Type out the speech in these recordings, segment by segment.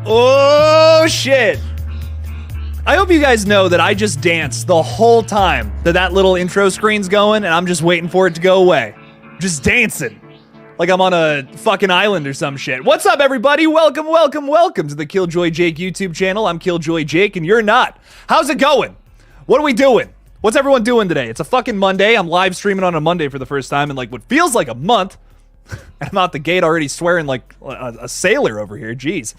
Oh, shit. I hope you guys know that I just danced the whole time that little intro screen's going, and I'm just waiting for it to go away. Just dancing. Like I'm on a fucking island or some shit. What's up, everybody? Welcome to the Killjoy Jake YouTube channel. I'm Killjoy Jake, and you're not. How's it going? What are we doing? What's everyone doing today? It's a fucking Monday. I'm live streaming on a Monday for the first time in like what feels like a month. I'm out the gate already swearing like a sailor over here. Jeez.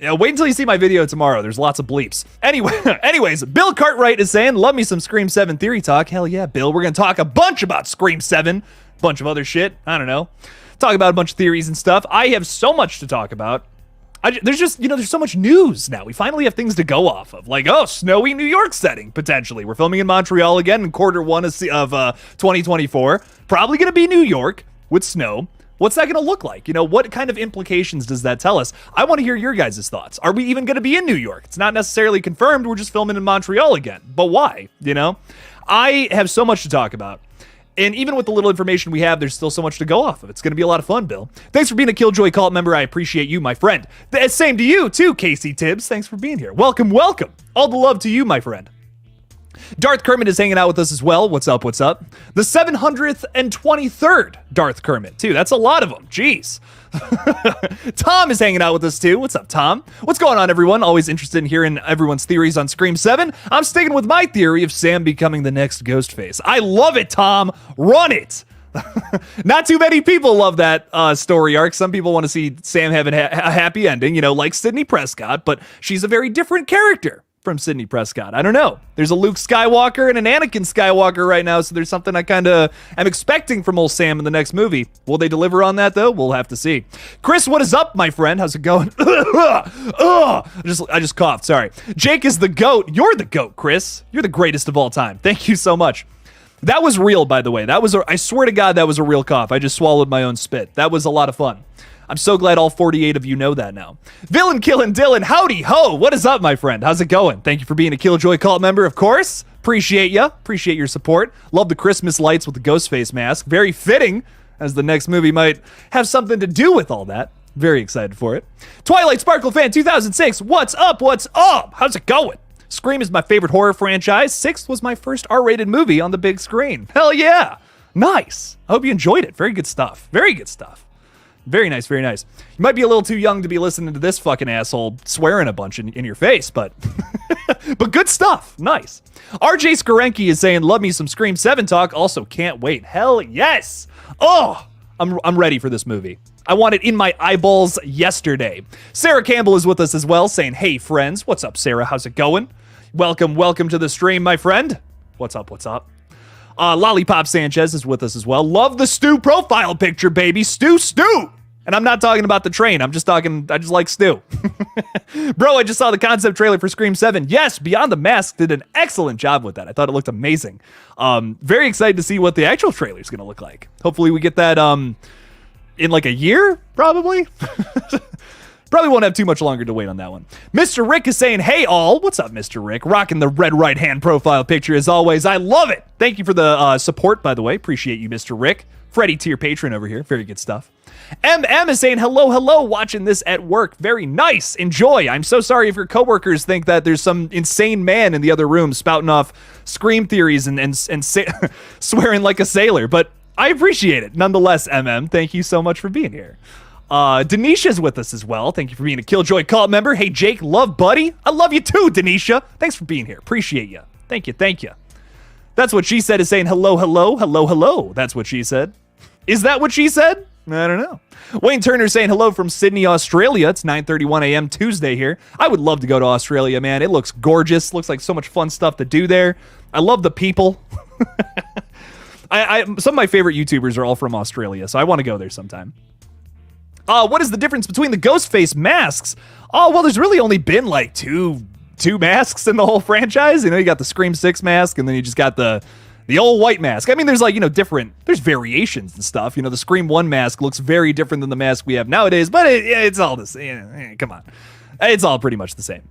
Wait until you see my video tomorrow. There's lots of bleeps. Anyways, Bill Cartwright is saying, love me some Scream 7 theory talk. Hell yeah, Bill. We're going to talk a bunch about Scream 7. Bunch of other shit. I don't know. Talk about a bunch of theories and stuff. I have so much to talk about. There's just, there's so much news now. We finally have things to go off of. Like, oh, snowy New York setting, potentially. We're filming in Montreal again in quarter 1 of 2024. Probably going to be New York with snow. What's that going to look like? What kind of implications does that tell us? I want to hear your guys' thoughts. Are we even going to be in New York? It's not necessarily confirmed. We're just filming in Montreal again. But why? I have so much to talk about. And even with the little information we have, there's still so much to go off of. It's going to be a lot of fun, Bill. Thanks for being a Killjoy Cult member. I appreciate you, my friend. Same to you, too, Casey Tibbs. Thanks for being here. Welcome. All the love to you, my friend. Darth Kermit is hanging out with us as well. What's up? The 723rd Darth Kermit, too. That's a lot of them. Jeez. Tom is hanging out with us, too. What's up, Tom? What's going on, everyone? Always interested in hearing everyone's theories on Scream 7. I'm sticking with my theory of Sam becoming the next Ghostface. I love it, Tom. Run it. Not too many people love that story arc. Some people want to see Sam have a happy ending, like Sidney Prescott, but she's a very different character from Sidney Prescott. I don't know. There's a Luke Skywalker and an Anakin Skywalker right now, so there's something I kind of am expecting from old Sam in the next movie. Will they deliver on that, though? We'll have to see. Chris, what is up, my friend? How's it going? I just coughed, sorry. Jake is the GOAT. You're the GOAT, Chris. You're the greatest of all time. Thank you so much. That was real, by the way. I swear to God, that was a real cough. I just swallowed my own spit. That was a lot of fun. I'm so glad all 48 of you know that now. Villain Killin' Dylan, howdy ho. What is up, my friend? How's it going? Thank you for being a Killjoy Cult member, of course. Appreciate ya. Appreciate your support. Love the Christmas lights with the Ghostface mask. Very fitting, as the next movie might have something to do with all that. Very excited for it. Twilight Sparkle Fan 2006, what's up? How's it going? Scream is my favorite horror franchise. 6th was my first R-rated movie on the big screen. Hell yeah. Nice. I hope you enjoyed it. Very good stuff. Very good stuff. Very nice, very nice. You might be a little too young to be listening to this fucking asshole swearing a bunch in your face, but but good stuff. Nice. RJ Skarenki is saying, love me some Scream 7 talk. Also, can't wait. Hell yes. Oh, I'm ready for this movie. I want it in my eyeballs yesterday. Sarah Campbell is with us as well, saying, hey, friends. What's up, Sarah? How's it going? Welcome to the stream, my friend. What's up? Lollipop Sanchez is with us as well. Love the Stu profile picture, baby. Stu. And I'm not talking about the train. I just like Stu. Bro, I just saw the concept trailer for Scream 7. Yes, Beyond the Mask did an excellent job with that. I thought it looked amazing. Very excited to see what the actual trailer is going to look like. Hopefully we get that in like a year, probably. Probably won't have too much longer to wait on that one. Mr. Rick is saying, hey all. What's up, Mr. Rick? Rocking the red right-hand profile picture as always. I love it. Thank you for the support, by the way. Appreciate you, Mr. Rick. Freddie tier patron over here. Very good stuff. MM is saying, hello, watching this at work. Very nice. Enjoy. I'm so sorry if your coworkers think that there's some insane man in the other room spouting off Scream theories and swearing like a sailor, but I appreciate it. Nonetheless, MM, thank you so much for being here. Denisha's with us as well. Thank you for being a Killjoy Cult member. Hey, Jake, love buddy. I love you too, Denisha. Thanks for being here. Appreciate you. Thank you. That's what she said is saying hello. That's what she said. Is that what she said? I don't know. Wayne Turner saying hello from Sydney, Australia. It's 9:31 a.m. Tuesday here. I would love to go to Australia, man. It looks gorgeous. Looks like so much fun stuff to do there. I love the people. Some of my favorite YouTubers are all from Australia, so I want to go there sometime. What is the difference between the Ghostface masks? Oh, well, there's really only been like two masks in the whole franchise. You got the Scream 6 mask, and then you just got the old white mask. I mean, there's like, there's variations and stuff. The Scream 1 mask looks very different than the mask we have nowadays, but it's all the same. Come on. It's all pretty much the same.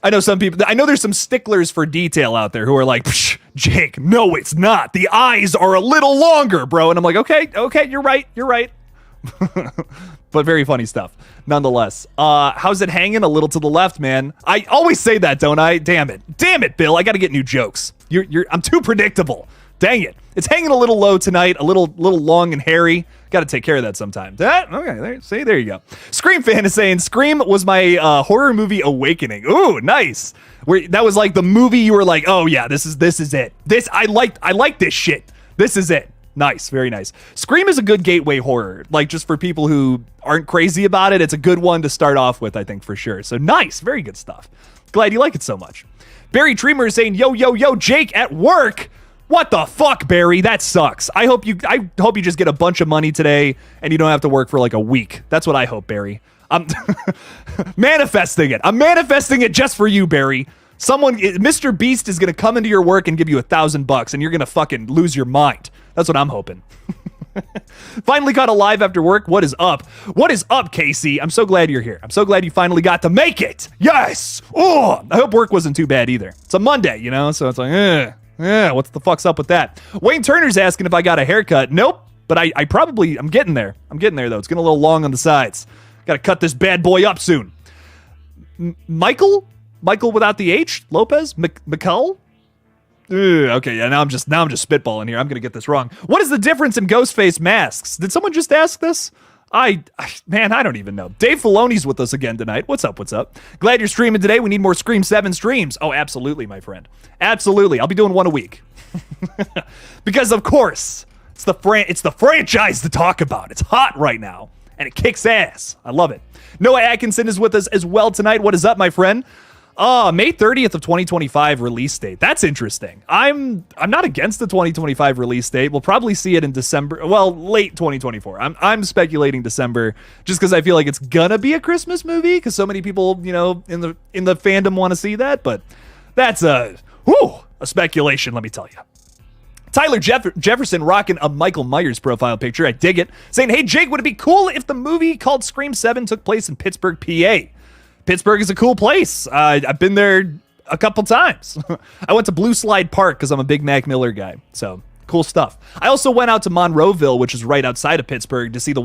I know there's some sticklers for detail out there who are like, Jake, no, it's not. The eyes are a little longer, bro. And I'm like, okay, you're right. But very funny stuff, nonetheless. How's it hanging? A little to the left, man. I always say that, don't I? Damn it, Bill. I got to get new jokes. I'm too predictable. Dang it. It's hanging a little low tonight, a little long and hairy. Got to take care of that sometimes. Okay, there you go. Scream fan is saying, Scream was my horror movie awakening. Ooh, nice. That was like the movie you were like, oh yeah, this is it. I like this shit. This is it. Nice, very nice. Scream is a good gateway horror, like just for people who aren't crazy about it. It's a good one to start off with, I think, for sure. So nice, very good stuff. Glad you like it so much. Barry Treamer is saying, yo, Jake at work. What the fuck, Barry? That sucks. I hope you just get a bunch of money today and you don't have to work for like a week. That's what I hope, Barry. I'm manifesting it. I'm manifesting it just for you, Barry. Mr. Beast is gonna come into your work and give you $1,000 and you're gonna fucking lose your mind. That's what I'm hoping. Finally caught alive after work. What is up? What is up, Casey? I'm so glad you're here. I'm so glad you finally got to make it. Yes. Oh, I hope work wasn't too bad either. It's a Monday, you know, so it's like, what the fuck's up with that? Wayne Turner's asking if I got a haircut. Nope, but I'm getting there. I'm getting there though. It's getting a little long on the sides. Got to cut this bad boy up soon. Michael without the H? Lopez? McCull? Okay, yeah, now I'm just spitballing here. I'm gonna get this wrong. What is the difference in Ghostface masks? Did someone just ask this? I don't even know. Dave Filoni's with us again tonight. What's up? Glad you're streaming today. We need more Scream 7 streams. Oh, absolutely, my friend. Absolutely. I'll be doing one a week. Because of course, it's the franchise to talk about. It's hot right now, and it kicks ass. I love it. Noah Atkinson is with us as well tonight. What is up, my friend? May 30th of 2025 release date. That's interesting. I'm not against the 2025 release date. We'll probably see it in December. Well, late 2024. I'm speculating December just because I feel like it's gonna be a Christmas movie because so many people, you know, in the fandom want to see that. But that's a speculation. Let me tell you. Tyler Jefferson rocking a Michael Myers profile picture. I dig it. Saying, hey, Jake, would it be cool if the movie called Scream 7 took place in Pittsburgh, PA? Pittsburgh is a cool place. I've been there a couple times. I went to Blue Slide Park because I'm a big Mac Miller guy. So cool stuff. I also went out to Monroeville, which is right outside of Pittsburgh, to see the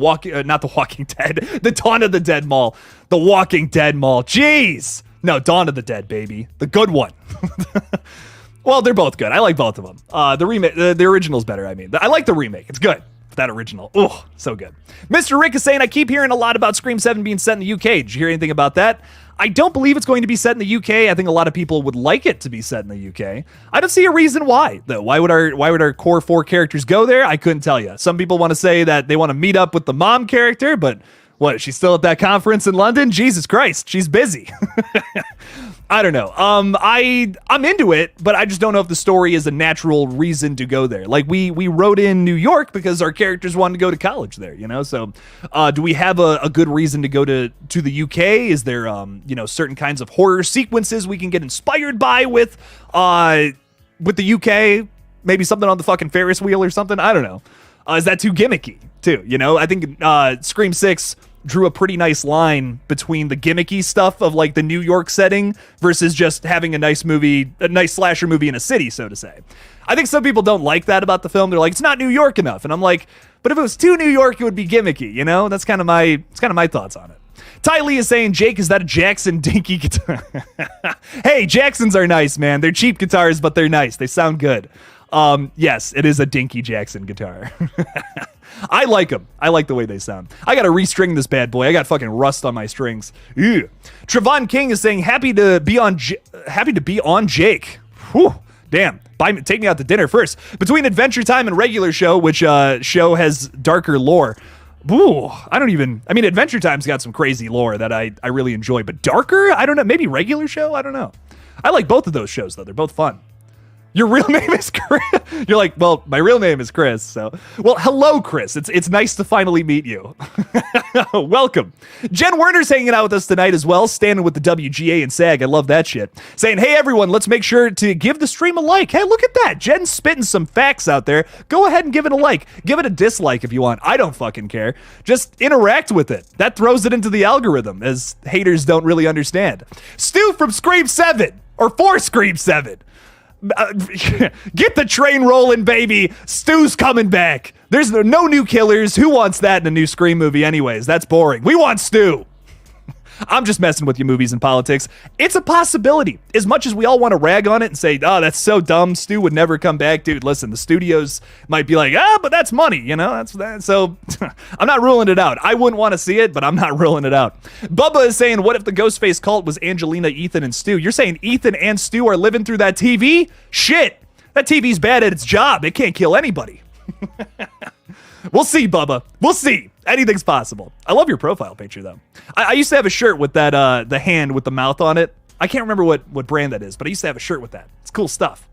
not the Walking Dead, the Dawn of the Dead Mall. The Walking Dead Mall. Jeez. No, Dawn of the Dead, baby. The good one. Well, they're both good. I like both of them. The remake, the original's better, I mean. I like the remake. It's good. That original. Oh, so good. Mr. Rick is saying, I keep hearing a lot about Scream 7 being set in the UK. Did you hear anything about that? I don't believe it's going to be set in the UK. I think a lot of people would like it to be set in the UK. I don't see a reason why, though. Why would our core 4 characters go there? I couldn't tell you. Some people want to say that they want to meet up with the mom character, but what, is she still at that conference in London? Jesus Christ, she's busy. I don't know. I'm into it, but I just don't know if the story is a natural reason to go there. Like we wrote in New York because our characters wanted to go to college there, you know? So do we have a good reason to go to the UK? Is there certain kinds of horror sequences we can get inspired by with the UK? Maybe something on the fucking Ferris wheel or something? I don't know. Is that too gimmicky too? You know, I think Scream 6 drew a pretty nice line between the gimmicky stuff of like the New York setting versus just having a nice slasher movie in a city, so to say. I think some people don't like that about the film. They're like, it's not New York enough. And I'm like, but if it was too New York, it would be gimmicky, you know? That's kind of my thoughts on it. Ty Lee is saying, Jake, is that a Jackson dinky guitar? Hey, Jacksons are nice, man. They're cheap guitars, but they're nice. They sound good. Yes, it is a Dinky Jackson guitar. I like them. I like the way they sound. I got to restring this bad boy. I got fucking rust on my strings. Ew. Trevon King is saying, happy to be on Jake. Whew. Damn. Take me out to dinner first. Between Adventure Time and regular show, which show has darker lore. Ooh, Adventure Time's got some crazy lore that I really enjoy, but darker? I don't know. Maybe regular show? I don't know. I like both of those shows, though. They're both fun. Your real name is Chris? You're like, well, my real name is Chris. So, well, hello, Chris. It's nice to finally meet you. Welcome. Jen Werner's hanging out with us tonight as well, standing with the WGA and SAG. I love that shit. Saying, hey, everyone, let's make sure to give the stream a like. Hey, look at that. Jen's spitting some facts out there. Go ahead and give it a like. Give it a dislike if you want. I don't fucking care. Just interact with it. That throws it into the algorithm, as haters don't really understand. Stu from Scream 7, or for Scream 7. Get the train rolling, baby. Stu's coming back. There's no new killers. Who wants that in a new Scream movie anyways? That's boring. We want Stu. I'm just messing with you, movies and politics. It's a possibility. As much as we all want to rag on it and say, oh, that's so dumb, Stu would never come back. Dude, listen, the studios might be like, but that's money, that's that. So I'm not ruling it out. I wouldn't want to see it, but I'm not ruling it out. Bubba is saying, what if the Ghostface cult was Angelina, Ethan, and Stu? You're saying Ethan and Stu are living through that TV? Shit. That TV's bad at its job. It can't kill anybody. We'll see, Bubba. We'll see. Anything's possible. I love your profile picture, though. I used to have a shirt with that the hand with the mouth on it. I can't remember what brand that is, but I used to have a shirt with that. It's cool stuff.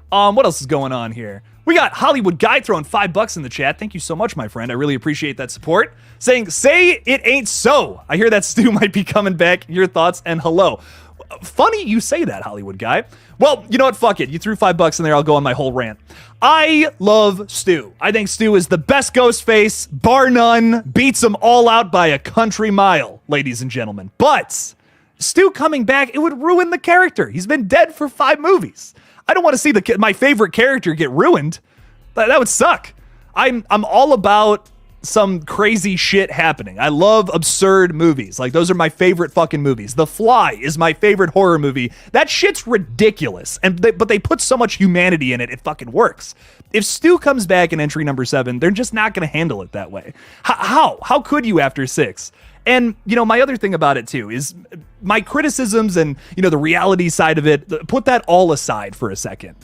What else is going on here? We got Hollywood Guy throwing $5 in the chat. Thank you so much, my friend. I really appreciate that support. Saying, say it ain't so. I hear that Stu might be coming back. Your thoughts and hello. Funny you say that, Hollywood Guy. Well, you know what? Fuck it. You threw $5 in there. I'll go on my whole rant. I love Stu. I think Stu is the best Ghostface, bar none. Beats them all out by a country mile, ladies and gentlemen. But Stu coming back, it would ruin the character. He's been dead for 5 movies. I don't want to see my favorite character get ruined. That would suck. I'm all about some crazy shit happening. I love absurd movies. Like, those are my favorite fucking movies. The Fly is my favorite horror movie. That shit's ridiculous. But they put so much humanity in it, it fucking works. If Stu comes back in entry number 7, they're just not going to handle it that way. How could you after 6? And, my other thing about it, too, is my criticisms and, the reality side of it, put that all aside for a second.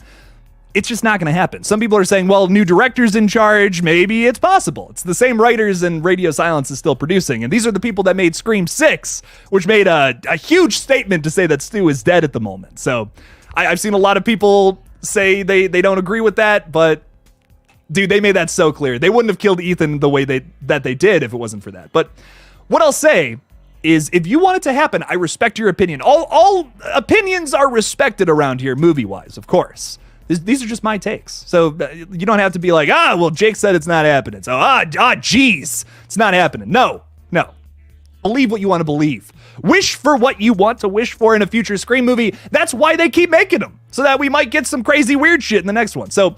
It's just not going to happen. Some people are saying, well, new director's in charge. Maybe it's possible. It's the same writers and Radio Silence is still producing. And these are the people that made Scream 6, which made a huge statement to say that Stu is dead at the moment. So I've seen a lot of people say they don't agree with that. But, dude, they made that so clear. They wouldn't have killed Ethan the way that they did if it wasn't for that. But what I'll say is, if you want it to happen, I respect your opinion. All opinions are respected around here, movie-wise, of course. These are just my takes. So you don't have to be like, well, Jake said it's not happening. So, geez, it's not happening. No. Believe what you want to believe. Wish for what you want to wish for in a future Scream movie. That's why they keep making them, so that we might get some crazy weird shit in the next one. So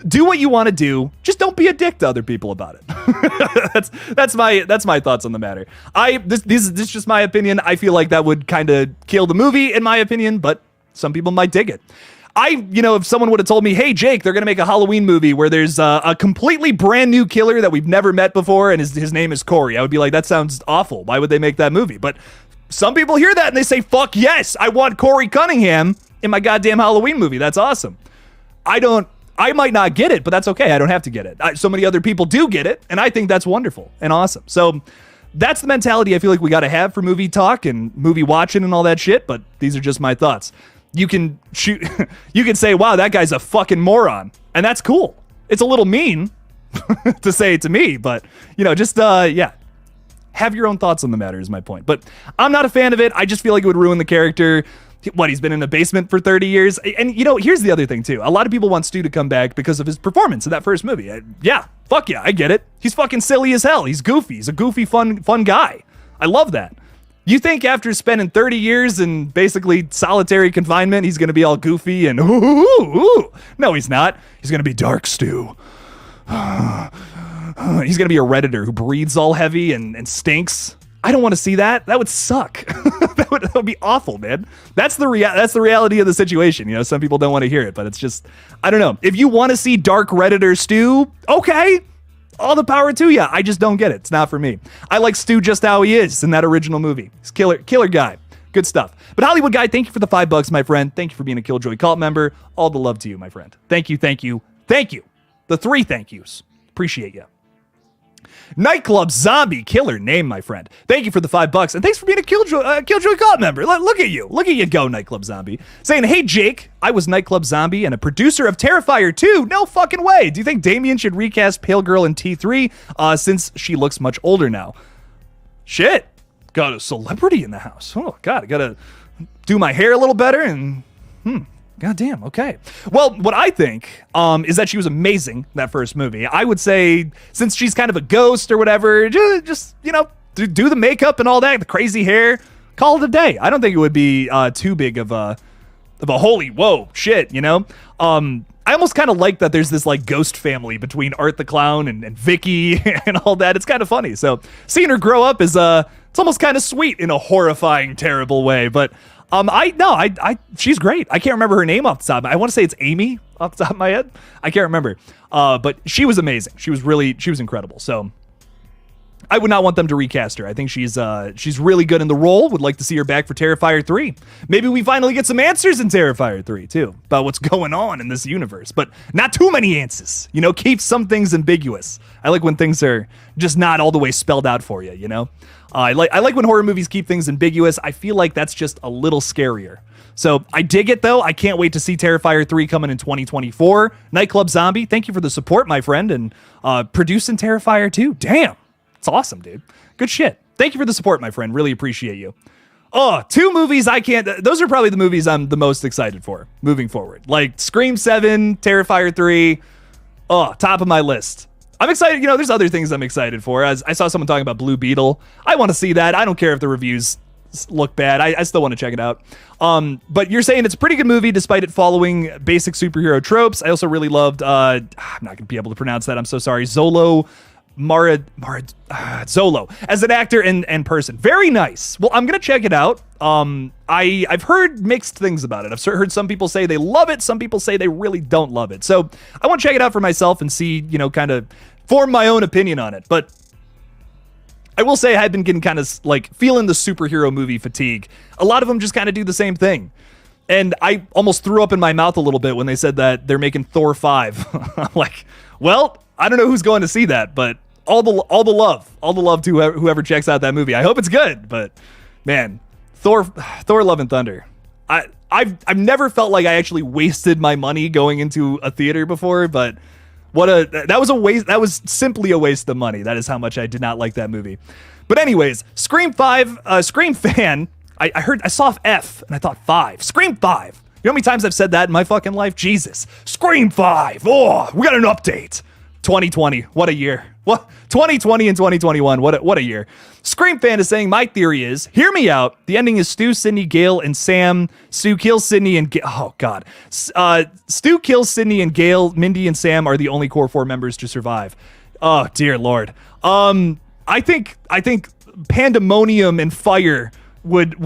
do what you want to do. Just don't be a dick to other people about it. that's my thoughts on the matter. This is just my opinion. I feel like that would kind of kill the movie, in my opinion, but some people might dig it. If someone would have told me, hey, Jake, they're going to make a Halloween movie where there's a completely brand new killer that we've never met before, and his name is Corey, I would be like, that sounds awful. Why would they make that movie? But some people hear that and they say, fuck yes, I want Corey Cunningham in my goddamn Halloween movie. That's awesome. I might not get it, but that's okay. I don't have to get it. So many other people do get it, and I think that's wonderful and awesome. So that's the mentality I feel like we got to have for movie talk and movie watching and all that shit, but these are just my thoughts. You can say, wow, that guy's a fucking moron. And that's cool. It's a little mean to say it to me, but, have your own thoughts on the matter is my point. But I'm not a fan of it. I just feel like it would ruin the character. What, he's been in the basement for 30 years? And, here's the other thing, too. A lot of people want Stu to come back because of his performance in that first movie. Fuck yeah, I get it. He's fucking silly as hell. He's goofy. He's a goofy, fun guy. I love that. You think after spending 30 years in basically solitary confinement, he's going to be all goofy and ooh? No, he's not. He's going to be dark Stu. He's going to be a Redditor who breathes all heavy and stinks. I don't want to see that. That would suck. that would be awful, man. That's the reality of the situation. Some people don't want to hear it, but it's just, I don't know. If you want to see dark Redditor Stu, okay. All the power to you. I just don't get it. It's not for me. I like Stu just how he is in that original movie. He's killer guy. Good stuff. But Hollywood Guy, thank you for the $5, my friend. Thank you for being a Killjoy cult member. All the love to you, my friend. Thank you. The 3 thank yous. Appreciate you. Nightclub Zombie, killer name, my friend. Thank you for the $5, and thanks for being a Killjoy cult member. Look at you go, Nightclub Zombie. Saying, hey, Jake, I was Nightclub Zombie and a producer of Terrifier 2. No fucking way. Do you think Damien should recast Pale Girl in T3 since she looks much older now? Shit. Got a celebrity in the house. Oh, God, I gotta do my hair a little better and, God damn, okay. Well, what I think is that she was amazing in that first movie. I would say, since she's kind of a ghost or whatever, just do the makeup and all that, the crazy hair, call it a day. I don't think it would be too big of a holy whoa shit, I I almost kind of like that there's this like ghost family between Art the Clown and Vicky and all that. It's kind of funny. So seeing her grow up is it's almost kind of sweet in a horrifying, terrible way. But she's great. I can't remember her name off the top. I want to say it's Amy off the top of my head. I can't remember. But she was amazing. She was incredible. So I would not want them to recast her. I think she's really good in the role. Would like to see her back for Terrifier 3. Maybe we finally get some answers in Terrifier 3 too about what's going on in this universe, but not too many answers. You know, keep some things ambiguous. I like when things are just not all the way spelled out for you. You know, I like when horror movies keep things ambiguous. I feel like that's just a little scarier. So I dig it, though. I can't wait to see Terrifier 3 coming in 2024. Nightclub Zombie, thank you for the support, my friend, and producing Terrifier 2. Damn. It's awesome, dude. Good shit. Thank you for the support, my friend. Really appreciate you. Oh, 2 movies those are probably the movies I'm the most excited for moving forward. Like Scream 7, Terrifier 3. Oh, top of my list. I'm excited. You know, there's other things I'm excited for. As I saw someone talking about Blue Beetle. I want to see that. I don't care if the reviews look bad. I still want to check it out. But you're saying it's a pretty good movie despite it following basic superhero tropes. I also really loved, I'm not going to be able to pronounce that. I'm so sorry. Zolo as an actor and person. Very nice. Well, I'm going to check it out. I've heard mixed things about it. I've heard some people say they love it. Some people say they really don't love it. So I want to check it out for myself and see, you know, kind of form my own opinion on it. But I will say I've been getting kind of like feeling the superhero movie fatigue. A lot of them just kind of do the same thing. And I almost threw up in my mouth a little bit when they said that they're making Thor 5. I'm like, well, I don't know who's going to see that, but all the love to whoever checks out that movie. I hope it's good, but man, Thor Love and Thunder. I've never felt like I actually wasted my money going into a theater before, but that was a waste. That was simply a waste of money. That is how much I did not like that movie. But anyways, Scream 5, Scream fan. I saw F and I thought 5. Scream 5. You know how many times I've said that in my fucking life? Jesus. Scream 5. Oh, we got an update. 2020. What a year. What 2020 and 2021. What a year. Scream fan is saying, my theory is, hear me out. The ending is Stu, Sidney, Gale, and Sam. Stu kills Sidney and oh god. Stu kills Sidney and Gale. Mindy and Sam are the only core 4 members to survive. Oh dear lord. I think pandemonium and fire would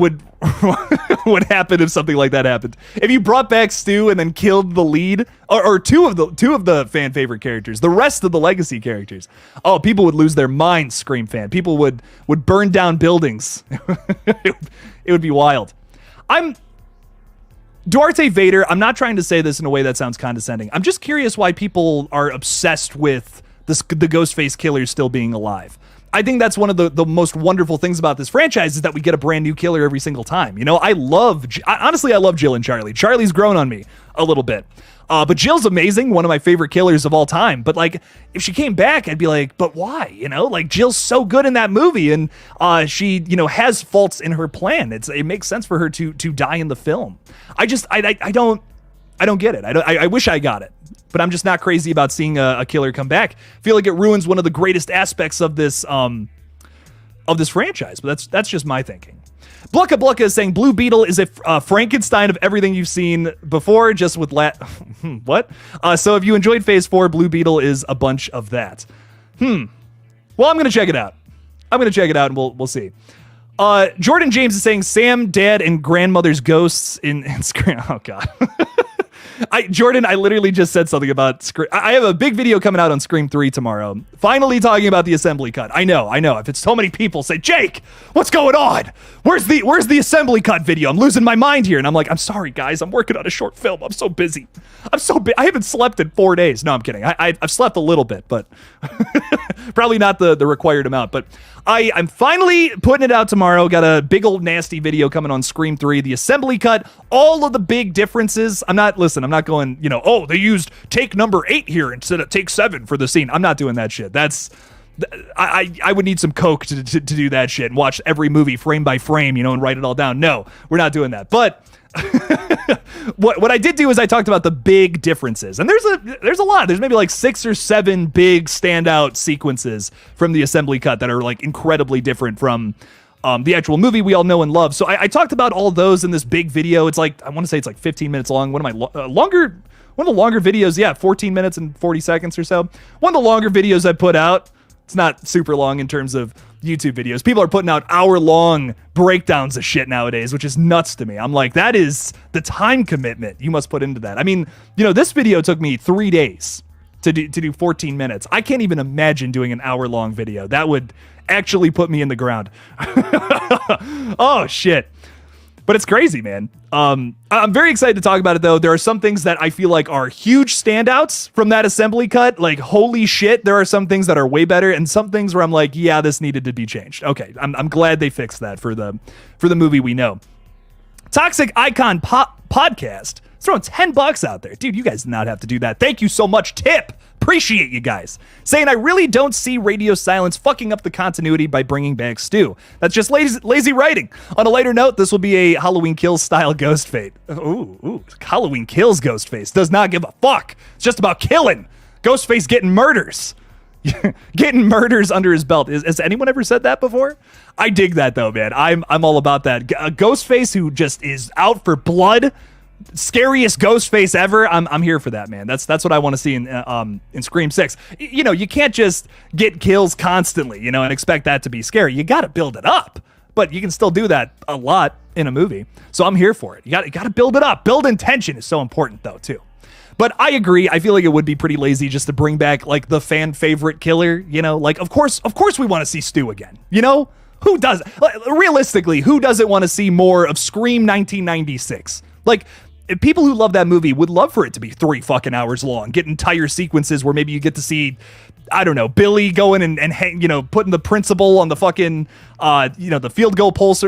would happen if something like that happened. If you brought back Stu and then killed the lead or two of the fan favorite characters, the rest of the legacy characters, oh, people would lose their minds. Scream fan, people would burn down buildings. It would be wild. I'm Duarte Vader. I'm not trying to say this in a way that sounds condescending. I'm just curious why people are obsessed with the Ghostface killer still being alive. I think that's one of the most wonderful things about this franchise is that we get a brand new killer every single time. You know, honestly, I love Jill and Charlie. Charlie's grown on me a little bit. But Jill's amazing, one of my favorite killers of all time. But like, if she came back, I'd be like, but why? You know, like Jill's so good in that movie, and she, you know, has faults in her plan. It makes sense for her to die in the film. I don't get it. I wish I got it. But I'm just not crazy about seeing a killer come back. I feel like it ruins one of the greatest aspects of this franchise. But that's just my thinking. Blucka Blucka is saying Blue Beetle is a Frankenstein of everything you've seen before, just with what? So if you enjoyed Phase 4, Blue Beetle is a bunch of that. Well, I'm gonna check it out. And we'll see. Jordan James is saying Sam, Dad, and grandmother's ghosts in Scream. Oh god. Jordan, I literally just said something about Scream. I have a big video coming out on Scream 3 tomorrow. Finally talking about the assembly cut. I know. If it's so many people say, Jake, what's going on? Where's the assembly cut video? I'm losing my mind here. And I'm like, I'm sorry, guys. I'm working on a short film. I'm so busy. I haven't slept in 4 days. No, I'm kidding. I've slept a little bit, but probably not the required amount. But I'm finally putting it out tomorrow. Got a big old nasty video coming on Scream 3, the assembly cut, all of the big differences. I'm not going, you know, oh, they used take number 8 here instead of take 7 for the scene. I'm not doing that shit. I would need some coke to do that shit and watch every movie frame by frame, you know, and write it all down. No, we're not doing that. But what I did do is I talked about the big differences, and there's a lot. There's maybe like 6 or 7 big standout sequences from the assembly cut that are like incredibly different from the actual movie we all know and love. So I talked about all those in this big video. It's like, I want to say it's like 15 minutes long. One of my longer One of the longer videos, 14 minutes and 40 seconds or so. One of the longer videos I put out. It's not super long in terms of YouTube videos. People are putting out hour-long breakdowns of shit nowadays, which is nuts to me. I'm like, that is the time commitment you must put into that. I mean, this video took me 3 days to do 14 minutes. I can't even imagine doing an hour-long video. That would actually put me in the ground. Oh, shit. But it's crazy, man. I'm very excited to talk about it, though. There are some things that I feel like are huge standouts from that assembly cut. Like, holy shit, there are some things that are way better, and some things where I'm like, yeah, this needed to be changed. Okay, I'm glad they fixed that for the movie we know. Toxic Icon Podcast. Throwing $10 out there. Dude, you guys did not have to do that. Thank you so much, Tip. Appreciate you guys. Saying, I really don't see Radio Silence fucking up the continuity by bringing back Stu. That's just lazy writing. On a lighter note, this will be a Halloween Kills style Ghostface. Ooh, Halloween Kills Ghostface. Does not give a fuck. It's just about killing. Ghostface getting murders. Getting murders under his belt. Has anyone ever said that before? I dig that, though, man. I'm all about that. A Ghostface who just is out for blood. Scariest Ghostface ever. I'm here for that, man. That's what I want to see in Scream 6. You can't just get kills constantly, and expect that to be scary. You got to build it up, but you can still do that a lot in a movie. So I'm here for it. You got to build it up. Building tension is so important, though, too. But I agree. I feel like it would be pretty lazy just to bring back like the fan favorite killer. Like of course we want to see Stu again. Who does? Realistically, who doesn't want to see more of Scream 1996? Like, people who love that movie would love for it to be 3 fucking hours long, get entire sequences where maybe you get to see, I don't know, Billy going and hang, putting the principal on the fucking, the field goal post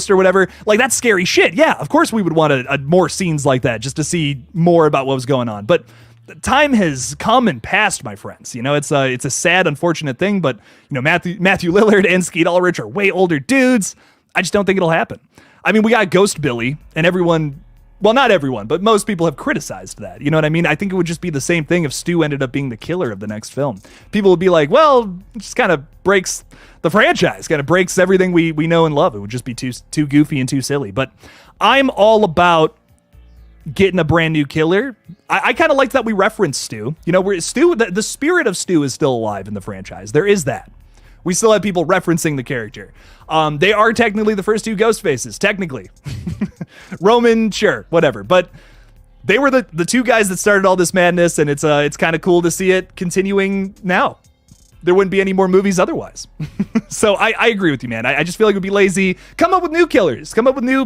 or whatever. Like, that's scary shit. Yeah, of course we would want more scenes like that just to see more about what was going on. But time has come and passed, my friends. It's a sad, unfortunate thing, but, Matthew Lillard and Skeet Ulrich are way older dudes. I just don't think it'll happen. I mean, we got Ghost Billy, and everyone... Well, not everyone, but most people have criticized that. You know what I mean? I think it would just be the same thing if Stu ended up being the killer of the next film. People would be like, well, it just kind of breaks the franchise, kind of breaks everything we know and love. It would just be too goofy and too silly. But I'm all about getting a brand new killer. I kind of like that we reference Stu. The spirit of Stu is still alive in the franchise. There is that. We still have people referencing the character. They are technically the first 2 Ghostfaces, technically. Roman, sure, whatever. But they were the 2 guys that started all this madness, and it's kind of cool to see it continuing now. There wouldn't be any more movies otherwise. So I agree with you, man. I just feel like it would be lazy. Come up with new killers. Come up with new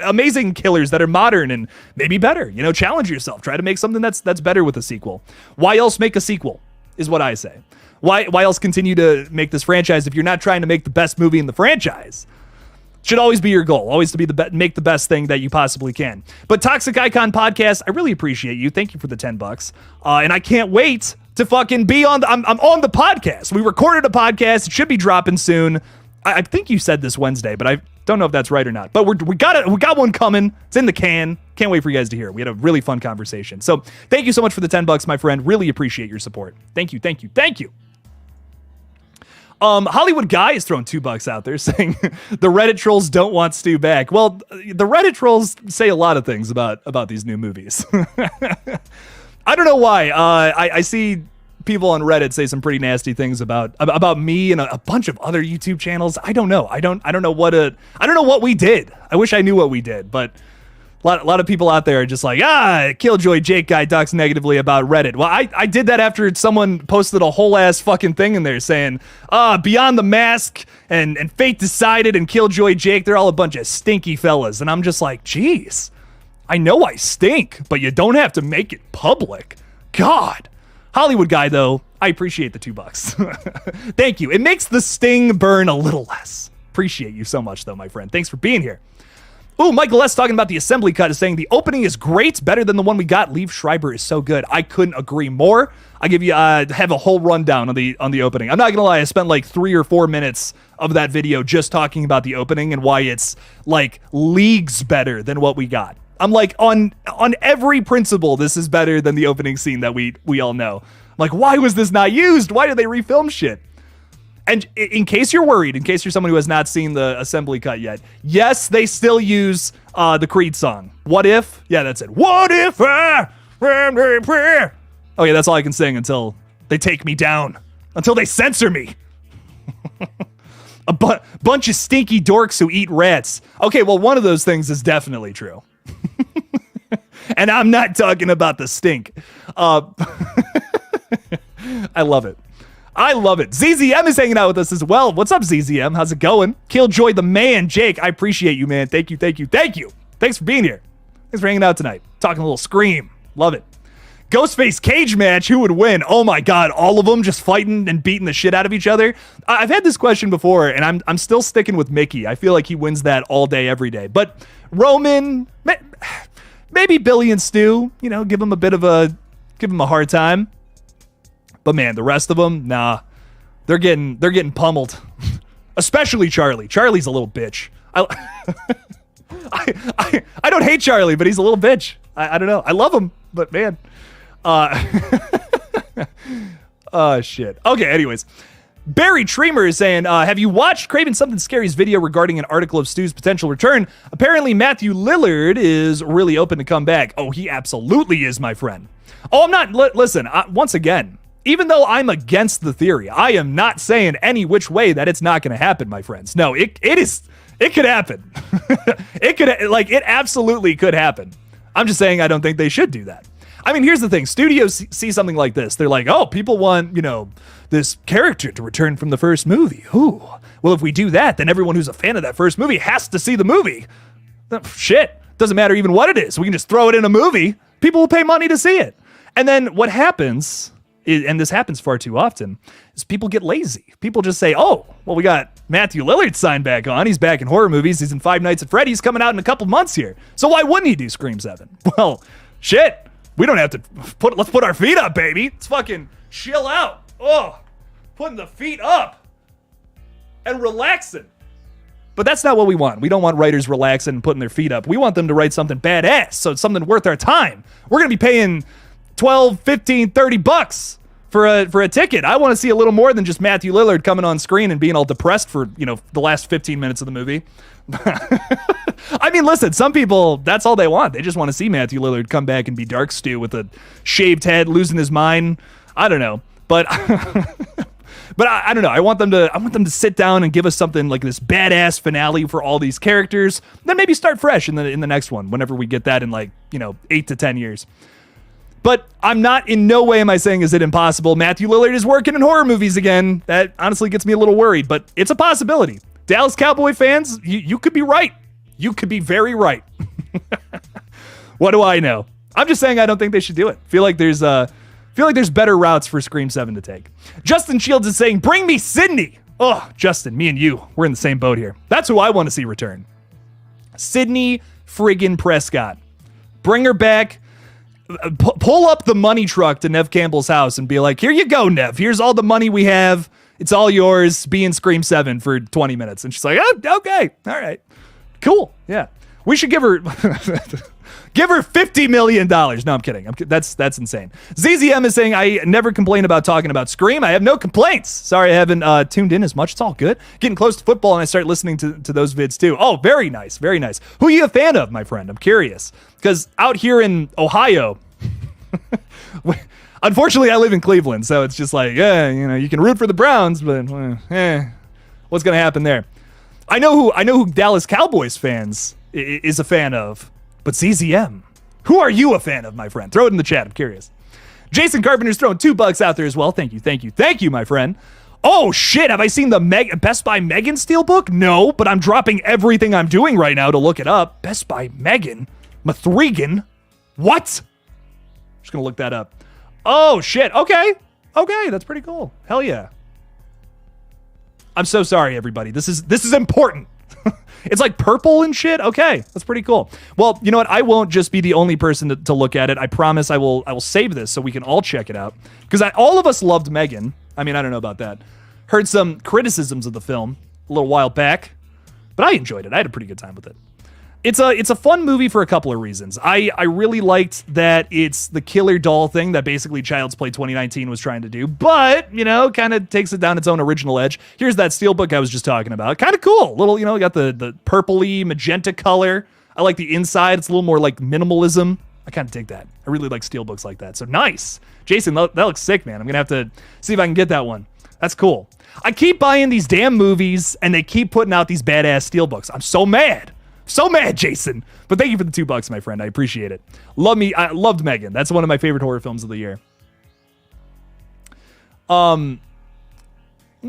amazing killers that are modern and maybe better. Challenge yourself. Try to make something that's better with a sequel. Why else make a sequel, is what I say. Why else continue to make this franchise if you're not trying to make the best movie in the franchise? Should always be your goal, always to be make the best thing that you possibly can. But Toxic Icon Podcast, I really appreciate you. Thank you for the $10. And I can't wait to fucking be on I'm on the podcast. We recorded a podcast. It should be dropping soon. I think you said this Wednesday, but I don't know if that's right or not. But we got one coming. It's in the can. Can't wait for you guys to hear. We had a really fun conversation. So thank you so much for the $10, my friend. Really appreciate your support. Thank you. Hollywood Guy is throwing $2 out there saying the Reddit trolls don't want Stu back. Well, the Reddit trolls say a lot of things about these new movies. I don't know why. I see people on Reddit say some pretty nasty things about me and a bunch of other YouTube channels. I don't know. I don't know what we did. I wish I knew what we did, but a lot of people out there are just like, Killjoy Jake guy talks negatively about Reddit. Well, I did that after someone posted a whole ass fucking thing in there saying, Beyond the Mask and Fate Decided and Killjoy Jake, they're all a bunch of stinky fellas. And I'm just like, geez, I know I stink, but you don't have to make it public. God. Hollywood Guy, though, I appreciate the $2. Thank you. It makes the sting burn a little less. Appreciate you so much, though, my friend. Thanks for being here. Ooh, Michael S. talking about the assembly cut is saying the opening is great, better than the one we got. Liev Schreiber is so good. I couldn't agree more. I give you have a whole rundown on the opening. I'm not gonna lie, I spent like 3 or 4 minutes of that video just talking about the opening and why it's like leagues better than what we got. I'm like, on every principle, this is better than the opening scene that we all know. I'm like, why was this not used? Why did they refilm shit? And in case you're worried, in case you're someone who has not seen the assembly cut yet, yes, they still use the Creed song. What if? Yeah, that's it. What if? Okay, that's all I can sing until they take me down. Until they censor me. A bunch of stinky dorks who eat rats. Okay, well, one of those things is definitely true. And I'm not talking about the stink. I love it. I love it. ZZM is hanging out with us as well. What's up, ZZM? How's it going? Killjoy the man. Jake, I appreciate you, man. Thank you. Thanks for being here. Thanks for hanging out tonight. Talking a little Scream. Love it. Ghostface cage match, who would win? Oh my God, all of them just fighting and beating the shit out of each other. I've had this question before, and I'm still sticking with Mickey. I feel like he wins that all day, every day. But Roman, maybe Billy and Stu, give him a hard time. But man, the rest of them, nah, they're getting pummeled. Especially Charlie. Charlie's a little bitch. I don't hate Charlie, but he's a little bitch. I don't know. I love him, but man. Oh shit. Okay, anyways. Barry Treemer is saying, have you watched Craven Something Scary's video regarding an article of Stu's potential return? Apparently Matthew Lillard is really open to come back. Oh, he absolutely is, my friend. Oh, I'm not, listen, once again, even though I'm against the theory, I am not saying any which way that it's not going to happen, my friends. No, it could happen. It absolutely could happen. I'm just saying I don't think they should do that. I mean, here's the thing. Studios see something like this. They're like, oh, people want, this character to return from the first movie. Ooh. Well, if we do that, then everyone who's a fan of that first movie has to see the movie. Shit. Doesn't matter even what it is. We can just throw it in a movie. People will pay money to see it. And then what happens, and this happens far too often, is people get lazy. People just say, oh, well, we got Matthew Lillard signed back on. He's back in horror movies. He's in Five Nights at Freddy's coming out in a couple months here. So why wouldn't he do Scream 7? Well, shit. We don't have to let's put our feet up, baby. Let's fucking chill out. Oh, putting the feet up and relaxing. But that's not what we want. We don't want writers relaxing and putting their feet up. We want them to write something badass, so it's something worth our time. We're going to be paying 12, 15, 30 bucks for a ticket. I want to see a little more than just Matthew Lillard coming on screen and being all depressed for, the last 15 minutes of the movie. I mean, listen, some people, that's all they want. They just want to see Matthew Lillard come back and be Dark Stu with a shaved head, losing his mind. I don't know. But but I don't know. I want them to sit down and give us something like this badass finale for all these characters. Then maybe start fresh in the next one, whenever we get that in 8 to 10 years. But I'm not, in no way am I saying is it impossible. Matthew Lillard is working in horror movies again. That honestly gets me a little worried, but it's a possibility. Dallas Cowboy fans, you could be right. You could be very right. What do I know? I'm just saying I don't think they should do it. Feel like there's better routes for Scream 7 to take. Justin Shields is saying, bring me Sydney. Oh, Justin, me and you, we're in the same boat here. That's who I want to see return. Sydney friggin' Prescott. Bring her back. Pull up the money truck to Nev Campbell's house and be like, here you go, Nev. Here's all the money we have. It's all yours. Be in Scream 7 for 20 minutes. And she's like, oh, okay. All right. Cool. Yeah. We should give her $50 million. No, I'm kidding. That's insane. ZZM is saying, I never complain about talking about Scream. I have no complaints. Sorry, I haven't tuned in as much. It's all good. Getting close to football, and I start listening to those vids too. Oh, very nice. Very nice. Who are you a fan of, my friend? I'm curious. Because out here in Ohio, unfortunately, I live in Cleveland, so it's just like, you can root for the Browns, but what's going to happen there? I know who Dallas Cowboys fans is a fan of, but ZZM, who are you a fan of, my friend? Throw it in the chat. I'm curious. Jason Carpenter's throwing $2 out there as well. Thank you, my friend. Oh shit! Have I seen the Best Buy Megan Steelbook? No, but I'm dropping everything I'm doing right now to look it up. Best Buy Megan Mathregan. What? Just gonna look that up. Oh shit! Okay, that's pretty cool. Hell yeah. I'm so sorry, everybody. This is important. It's like purple and shit. Okay, that's pretty cool. Well, you know what? I won't just be the only person to look at it. I promise I will save this so we can all check it out. Because all of us loved Megan. I mean, I don't know about that. Heard some criticisms of the film a little while back, but I enjoyed it. I had a pretty good time with it. It's a fun movie for a couple of reasons. I really liked that it's the killer doll thing that basically Child's Play 2019 was trying to do, but, kind of takes it down its own original edge. Here's that steelbook I was just talking about. Kind of cool. Little, got the purpley magenta color. I like the inside. It's a little more like minimalism. I kind of dig that. I really like steelbooks like that. So nice. Jason, that looks sick, man. I'm going to have to see if I can get that one. That's cool. I keep buying these damn movies, and they keep putting out these badass steelbooks. I'm so mad. So mad, Jason. But thank you for the $2, my friend. I appreciate it. I loved Megan. That's one of my favorite horror films of the year. What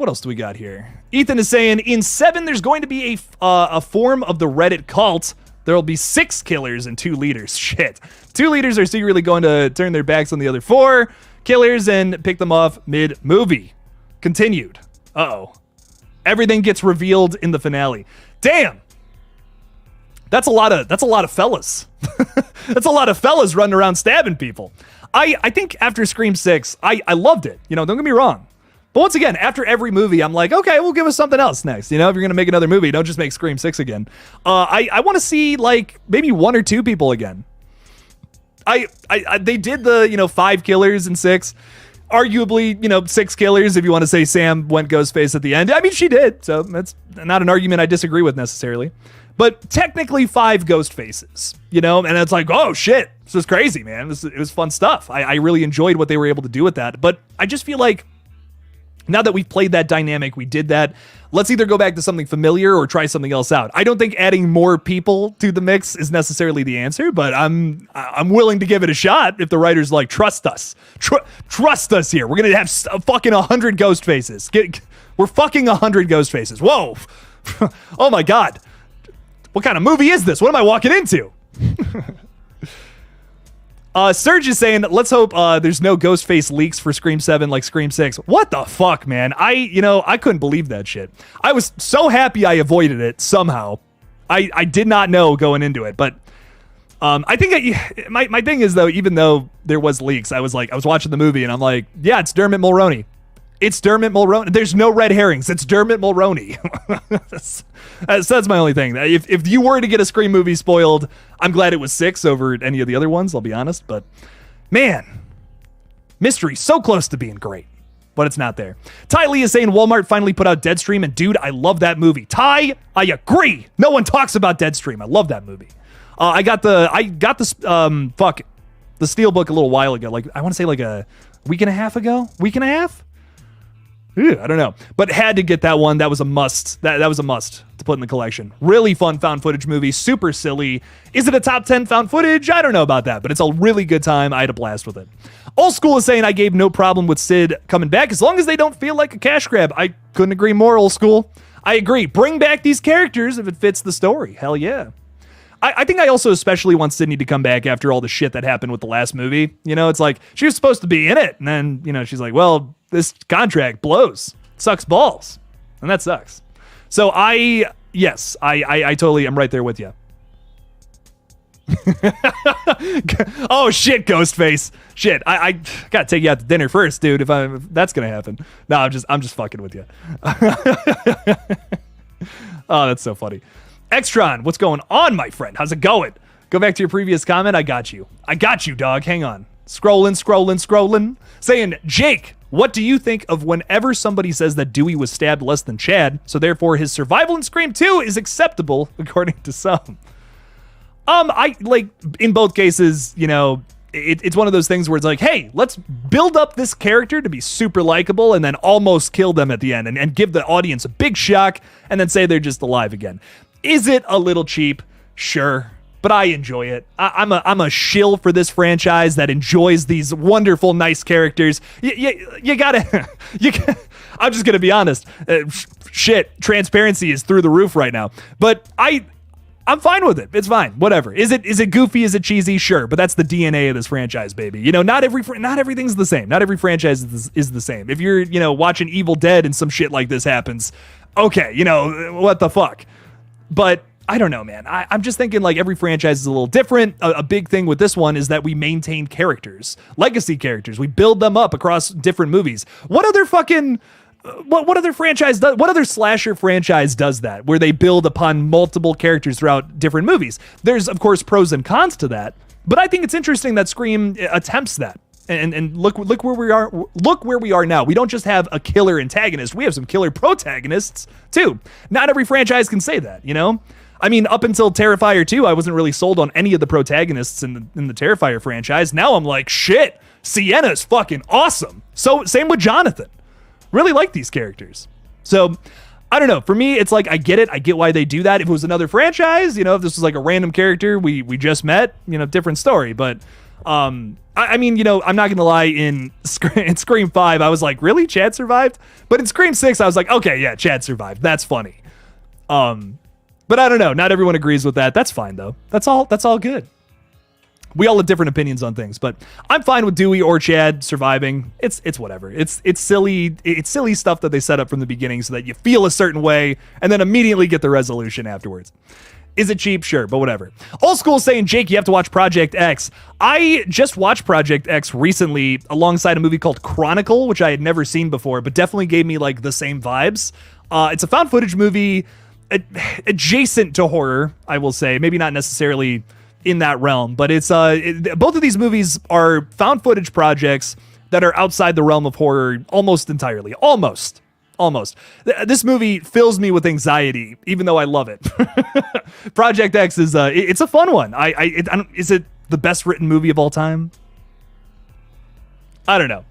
else do we got here? Ethan is saying, in 7, there's going to be a form of the Reddit cult. There'll be 6 killers and 2 leaders. Shit. 2 leaders are secretly going to turn their backs on the other 4 killers and pick them off mid-movie. Continued. Uh-oh. Everything gets revealed in the finale. Damn. That's a lot of fellas. That's a lot of fellas running around stabbing people. I think after Scream 6, I loved it. Don't get me wrong. But once again, after every movie, I'm like, okay, we'll give us something else next. If you're going to make another movie, don't just make Scream 6 again. I want to see, like, maybe 1 or 2 people again. They did the, 5 killers in 6. Arguably, 6 killers if you want to say Sam went Ghostface at the end. I mean, she did, so that's not an argument I disagree with necessarily. But technically 5 ghost faces, and it's like, oh shit, this is crazy, man. It was fun stuff. I really enjoyed what they were able to do with that. But I just feel like now that we've played that dynamic, we did that, let's either go back to something familiar or try something else out. I don't think adding more people to the mix is necessarily the answer, but I'm willing to give it a shot if the writers like, trust us. Trust us here. We're going to have fucking 100 ghost faces. We're fucking 100 ghost faces. Whoa. Oh my God. What kind of movie is this? What am I walking into? Serge is saying, let's hope there's no Ghostface leaks for Scream 7 like Scream 6. What the fuck, man? I couldn't believe that shit. I was so happy I avoided it somehow. I did not know going into it, but I think my thing is, though, even though there was leaks, I was watching the movie and I'm like, yeah, it's Dermot Mulroney. It's Dermot Mulroney. There's no red herrings. It's Dermot Mulroney. That's my only thing. If you were to get a Scream movie spoiled, I'm glad it was 6 over any of the other ones, I'll be honest. But, man, mystery so close to being great, but it's not there. Ty Lee is saying Walmart finally put out Deadstream, and dude, I love that movie. Ty, I agree. No one talks about Deadstream. I love that movie. I got the Steelbook a little while ago. Like, I want to say like a week and a half ago? Week and a half? I don't know, but had to get that one. That was a must. That was a must to put in the collection. Really fun found footage movie, super silly. Is it a top 10 found footage? I don't know about that, but it's a really good time. I had a blast with it. Old School is saying I gave no problem with Sid coming back as long as they don't feel like a cash grab. I couldn't agree more, Old School. I agree. Bring back these characters if it fits the story. Hell yeah. I think I also especially want Sydney to come back after all the shit that happened with the last movie. It's like, she was supposed to be in it. And then, she's like, well, this contract blows. Sucks balls. And that sucks. So I totally am right there with you. Oh, shit, Ghostface. Shit, I gotta take you out to dinner first, dude, if that's gonna happen. No, I'm just fucking with you. Oh, that's so funny. Extron, what's going on, my friend? How's it going? Go back to your previous comment. I got you, dog. Hang on. Scrolling. Saying, Jake, what do you think of whenever somebody says that Dewey was stabbed less than Chad, so therefore his survival in Scream 2 is acceptable, according to some? I like, in both cases, it's one of those things where it's like, hey, let's build up this character to be super likable and then almost kill them at the end and give the audience a big shock and then say they're just alive again. Is it a little cheap? Sure. But I enjoy it. I'm a shill for this franchise that enjoys these wonderful, nice characters. You gotta, I'm just gonna be honest. Shit, transparency is through the roof right now. But I'm fine with it. It's fine. Whatever. Is it goofy? Is it cheesy? Sure. But that's the DNA of this franchise, baby. Not everything's the same. Not every franchise is the same. If you're, watching Evil Dead and some shit like this happens, okay, what the fuck? But I don't know, man. I'm just thinking like every franchise is a little different. A big thing with this one is that we maintain characters, legacy characters. We build them up across different movies. What other fucking... What other franchise does? What other slasher franchise does that, where they build upon multiple characters throughout different movies? There's, of course, pros and cons to that, but I think it's interesting that Scream attempts that. And look where we are. Look where we are now. We don't just have a killer antagonist. We have some killer protagonists too. Not every franchise can say that. I mean, up until Terrifier 2, I wasn't really sold on any of the protagonists in the Terrifier franchise. Now I'm like, shit, Sienna's fucking awesome. So same with Jonathan. Really like these characters. So I don't know. For me, it's like, I get it. I get why they do that. If it was another franchise, you know, if this was like a random character we just met, you know, different story. But I mean, you know, I'm not going to lie, in Scream 5, I was like, really? Chad survived? But in Scream 6, I was like, okay, yeah, Chad survived. That's funny. But I don't know. Not everyone agrees with that. That's fine, though. That's all good. We all have different opinions on things, but I'm fine with Dewey or Chad surviving. It's whatever. It's silly. It's silly stuff that they set up from the beginning so that you feel a certain way and then immediately get the resolution afterwards. Is it cheap? Sure, but whatever. Old School saying, Jake, you have to watch Project X. I just watched Project X recently alongside a movie called Chronicle, which I had never seen before, but definitely gave me like the same vibes. It's a found footage movie adjacent to horror, I will say. Maybe not necessarily in that realm, but it's both of these movies are found footage projects that are outside the realm of horror almost entirely. Almost. This movie fills me with anxiety, even though I love it. Project X is it's a fun one. I don't, is it the best written movie of all time? I don't know.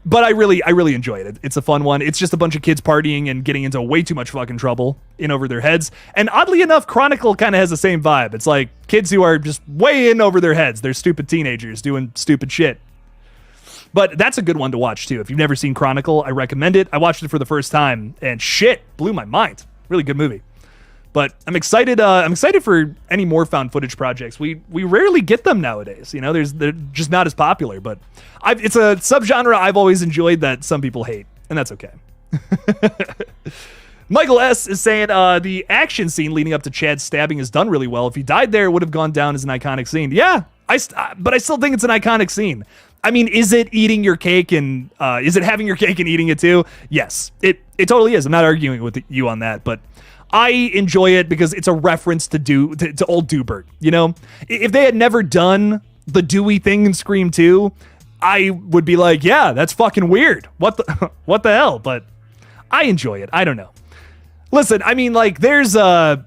But I really enjoyed it. It's a fun one. It's just a bunch of kids partying and getting into way too much fucking trouble in over their heads. And oddly enough, Chronicle kind of has the same vibe. It's like kids who are just way in over their heads. They're stupid teenagers doing stupid shit. But that's a good one to watch too. If you've never seen Chronicle, I recommend it. I watched it for the first time and shit, blew my mind. Really good movie. But I'm excited. I'm excited for any more found footage projects. We rarely get them nowadays. You know, they're just not as popular. But it's a subgenre I've always enjoyed that some people hate, and that's okay. Michael S is saying the action scene leading up to Chad's stabbing is done really well. If he died there, it would have gone down as an iconic scene. Yeah, but I still think it's an iconic scene. I mean, is it eating your cake and is it having your cake and eating it too? Yes, it totally is. I'm not arguing with you on that, but I enjoy it because it's a reference to old Dewbert. You know, if they had never done the Dewey thing in Scream 2, I would be like, yeah, that's fucking weird. What the hell? But I enjoy it. I don't know. Listen, I mean, like, there's like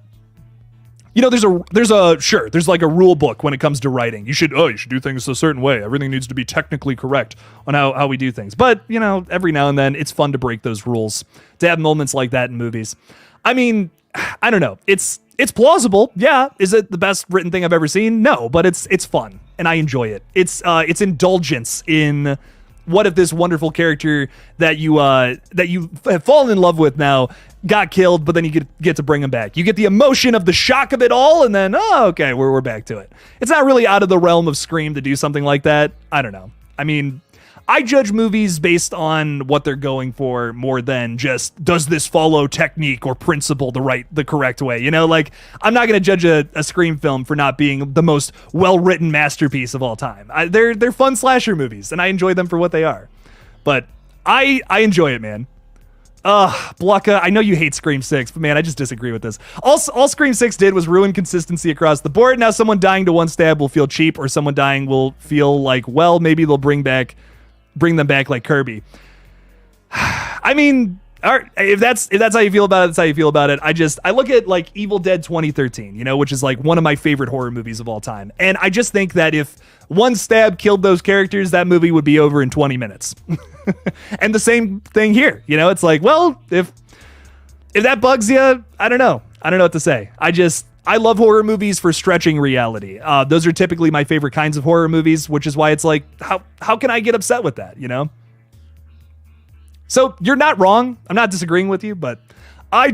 a rule book when it comes to writing. You should do things a certain way. Everything needs to be technically correct on how we do things. But, you know, every now and then it's fun to break those rules, to have moments like that in movies. I mean, I don't know. It's plausible. Yeah. Is it the best written thing I've ever seen? No, but it's fun and I enjoy it. It's indulgence in what if this wonderful character that you have fallen in love with now got killed, but then you get to bring him back. You get the emotion of the shock of it all, and then okay, we're back to it. It's not really out of the realm of Scream to do something like that. I don't know. I mean, I judge movies based on what they're going for more than just, does this follow technique or principle the correct way? You know, like, I'm not going to judge a Scream film for not being the most well-written masterpiece of all time. They're fun slasher movies, and I enjoy them for what they are. But I enjoy it, man. Blucka, I know you hate Scream 6, but man, I just disagree with this. All Scream 6 did was ruin consistency across the board. Now someone dying to one stab will feel cheap, or someone dying will feel like, well, maybe they'll bring them back like Kirby. I mean, if that's how you feel about it, that's how you feel about it. I look at like Evil Dead 2013, you know, which is like one of my favorite horror movies of all time. And I just think that if one stab killed those characters, that movie would be over in 20 minutes. And the same thing here, you know, it's like, well, if that bugs you, I don't know what to say. I love horror movies for stretching reality. Those are typically my favorite kinds of horror movies, which is why it's like, how can I get upset with that, you know? So you're not wrong. I'm not disagreeing with you, but I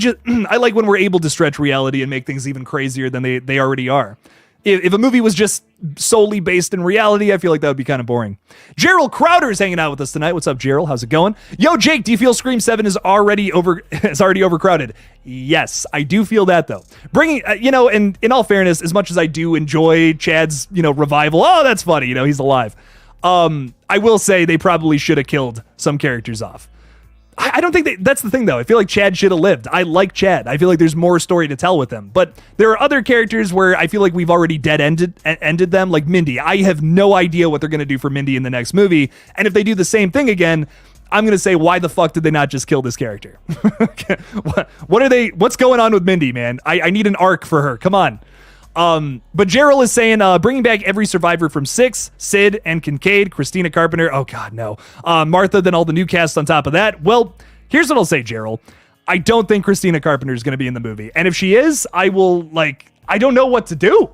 like when we're able to stretch reality and make things even crazier than they already are. If a movie was just solely based in reality, I feel like that would be kind of boring. Gerald Crowder's hanging out with us tonight. What's up, Gerald? How's it going? Yo, Jake, do you feel Scream 7 is already overcrowded? Yes, I do feel that, though. Bringing, and in all fairness, as much as I do enjoy Chad's, revival, oh, that's funny, he's alive. I will say they probably should have killed some characters off. I don't think that's the thing, though. I feel like Chad should have lived. I like Chad. I feel like there's more story to tell with him. But there are other characters where I feel like we've already ended them, like Mindy. I have no idea what they're going to do for Mindy in the next movie. And if they do the same thing again, I'm going to say, why the fuck did they not just kill this character? What's going on with Mindy, man? I need an arc for her. Come on. But Gerald is saying, bringing back every survivor from 6, Sid and Kincaid, Christina Carpenter. Oh God, no. Martha, then all the new cast on top of that. Well, here's what I'll say, Gerald. I don't think Christina Carpenter is going to be in the movie. And if she is, I don't know what to do.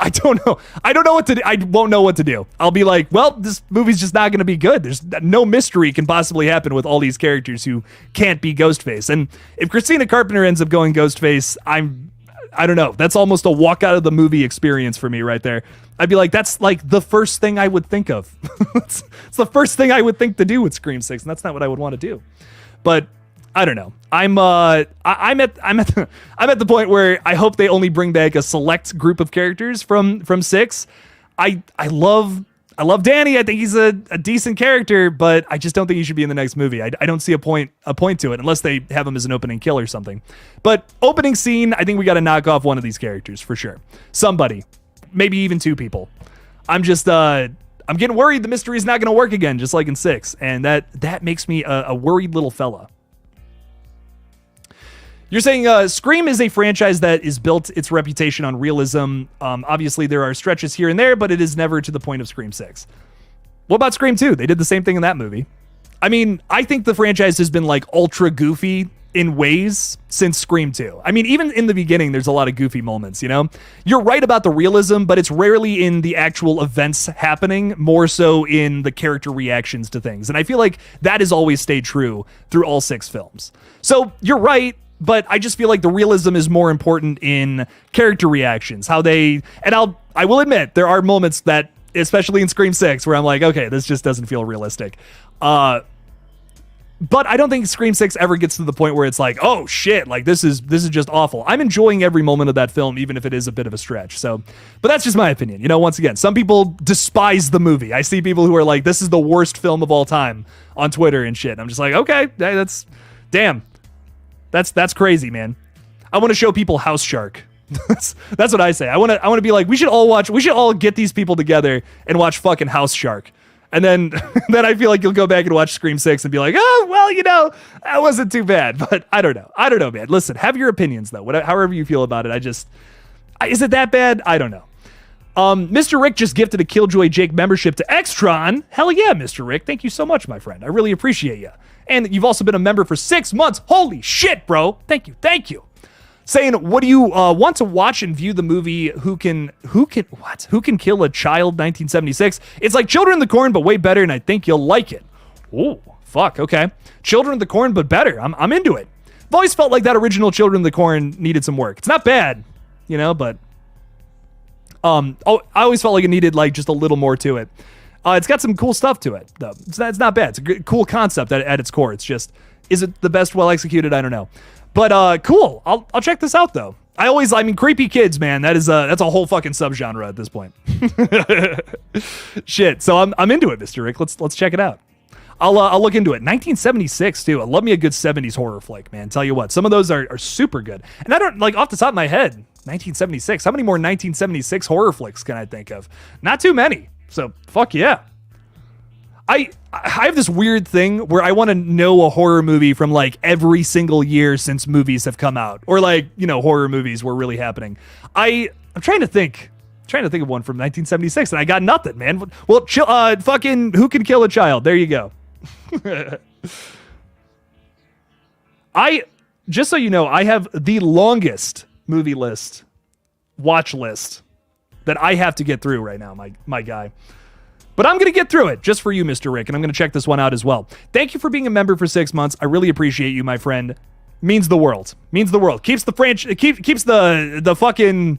I don't know what to do. I won't know what to do. I'll be like, well, this movie's just not going to be good. There's no mystery can possibly happen with all these characters who can't be Ghostface. And if Christina Carpenter ends up going Ghostface, I don't know. That's almost a walk out of the movie experience for me right there. I'd be like, that's like the first thing I would think of. It's the first thing I would think to do with Scream 6, and that's not what I would want to do. But I don't know. I'm at the point where I hope they only bring back a select group of characters from 6. I love Danny. I think he's a decent character, but I just don't think he should be in the next movie. I don't see a point to it unless they have him as an opening kill or something. But opening scene, I think we got to knock off one of these characters for sure. Somebody, maybe even 2 people. I'm getting worried the mystery is not going to work again, just like in 6, and that makes me a worried little fella. You're saying Scream is a franchise that is built its reputation on realism. Obviously, there are stretches here and there, but it is never to the point of Scream 6. What about Scream 2? They did the same thing in that movie. I mean, I think the franchise has been like ultra goofy in ways since Scream 2. I mean, even in the beginning, there's a lot of goofy moments, you know? You're right about the realism, but it's rarely in the actual events happening, more so in the character reactions to things. And I feel like that has always stayed true through all 6 films. So you're right. But I just feel like the realism is more important in character reactions, how they, and I will admit, there are moments that, especially in Scream 6, where I'm like, okay, this just doesn't feel realistic. But I don't think Scream 6 ever gets to the point where it's like, oh shit, like this is just awful. I'm enjoying every moment of that film, even if it is a bit of a stretch. So, but that's just my opinion. You know, once again, some people despise the movie. I see people who are like, this is the worst film of all time on Twitter and shit. I'm just like, okay, that's, damn. That's crazy, man. I want to show people House Shark. That's what I say. I want to be like, we should all get these people together and watch fucking House Shark. And then I feel like you'll go back and watch Scream 6 and be like, oh, well, you know, that wasn't too bad. But I don't know, man. Listen, have your opinions though. However you feel about it. Is it that bad? I don't know. Mr. Rick just gifted a Killjoy Jake membership to Extron. Hell yeah, Mr. Rick. Thank you so much, my friend. I really appreciate you. And you've also been a member for 6 months. Holy shit, bro. Thank you. Saying, what do you want to watch and view the movie Who Can Kill a Child 1976? It's like Children of the Corn, but way better, and I think you'll like it. Oh, fuck, okay. Children of the Corn, but better. I'm into it. I've always felt like that original Children of the Corn needed some work. It's not bad, you know, but I always felt like it needed like just a little more to it. It's got some cool stuff to it, though. It's not bad. It's a cool concept at its core. It's just, is it the best well executed? I don't know. But cool. I'll check this out though. I mean, creepy kids, man. That's a whole fucking subgenre at this point. Shit. So I'm into it, Mr. Rick. Let's check it out. I'll look into it. 1976 too. I love me a good 70s horror flick, man. Tell you what, some of those are super good. And I don't like off the top of my head, 1976. How many more 1976 horror flicks can I think of? Not too many. So fuck yeah. I have this weird thing where I want to know a horror movie from like every single year since movies have come out, or like, you know, horror movies were really happening. I'm trying to think of one from 1976 and I got nothing, man. Well, fucking Who Can Kill a Child? There you go. Just so you know, I have the longest movie watch list that I have to get through right now, my guy. But I'm going to get through it just for you, Mr. Rick, and I'm going to check this one out as well. Thank you for being a member for 6 months. I really appreciate you, my friend. Means the world. Keeps the keeps the fucking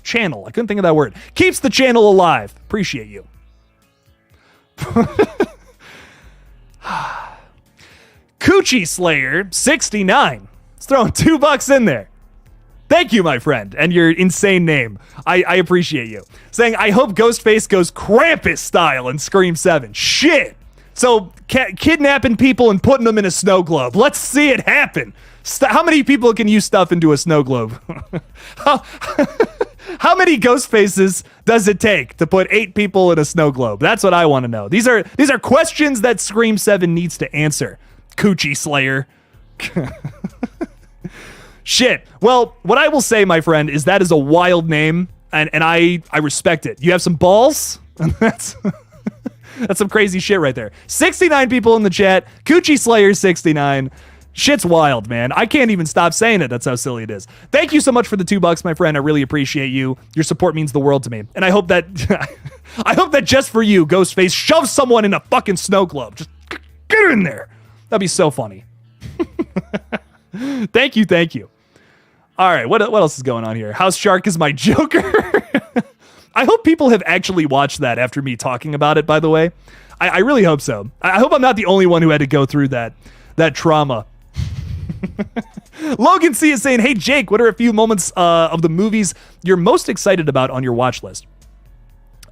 channel. I couldn't think of that word. Keeps the channel alive. Appreciate you. Coochie Slayer 69. It's throwing $2 in there. Thank you, my friend, and your insane name. I appreciate you. Saying, I hope Ghostface goes Krampus style in Scream 7. Shit. So, kidnapping people and putting them in a snow globe. Let's see it happen. How many people can you stuff into a snow globe? How many ghost faces does it take to put 8 people in a snow globe? That's what I want to know. These are questions that Scream 7 needs to answer. Coochie Slayer. Shit. Well, what I will say, my friend, is that is a wild name, and I respect it. You have some balls? That's some crazy shit right there. 69 people in the chat. Coochie Slayer 69. Shit's wild, man. I can't even stop saying it. That's how silly it is. Thank you so much for the $2, my friend. I really appreciate you. Your support means the world to me. And I hope that just for you, Ghostface, shove someone in a fucking snow globe. Just get in there. That'd be so funny. Thank you. All right, what else is going on here? House Shark is my Joker. I hope people have actually watched that after me talking about it, by the way. I really hope so. I hope I'm not the only one who had to go through that trauma. Logan C is saying, hey, Jake, what are a few moments of the movies you're most excited about on your watch list?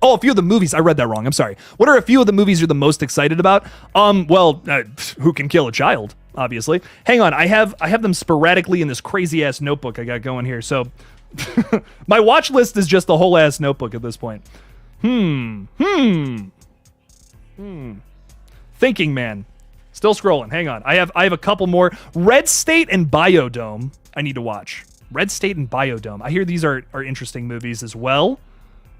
Oh, a few of the movies. I read that wrong. I'm sorry. What are a few of the movies you're the most excited about? Who Can Kill a Child, obviously. Hang on. I have them sporadically in this crazy ass notebook I got going here. So my watch list is just a whole ass notebook at this point. Thinking, man. Still scrolling. Hang on. I have a couple more. Red State and Biodome I need to watch. Red State and Biodome. I hear these are interesting movies as well.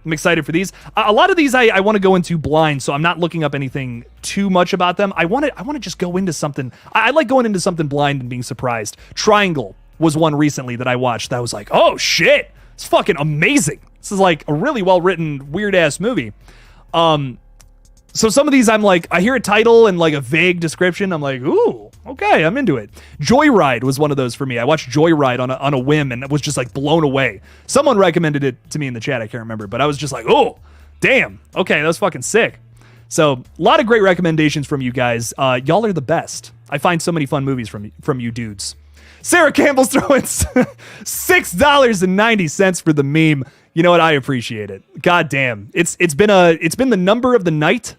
I'm excited for these. A lot of these I want to go into blind, so I'm not looking up anything too much about them. I want to just go into something. I like going into something blind and being surprised. Triangle was one recently that I watched that was like, oh shit, it's fucking amazing. This is like a really well-written, weird-ass movie. So some of these I'm like, I hear a title and like a vague description. I'm like, ooh, okay, I'm into it. Joyride was one of those for me. I watched Joyride on a whim and was just like blown away. Someone recommended it to me in the chat. I can't remember, but I was just like, oh, damn. Okay, that was fucking sick. So a lot of great recommendations from you guys. Y'all are the best. I find so many fun movies from you dudes. Sarah Campbell's throwing $6.90 for the meme. You know what? I appreciate it. God damn. It's been the number of the night.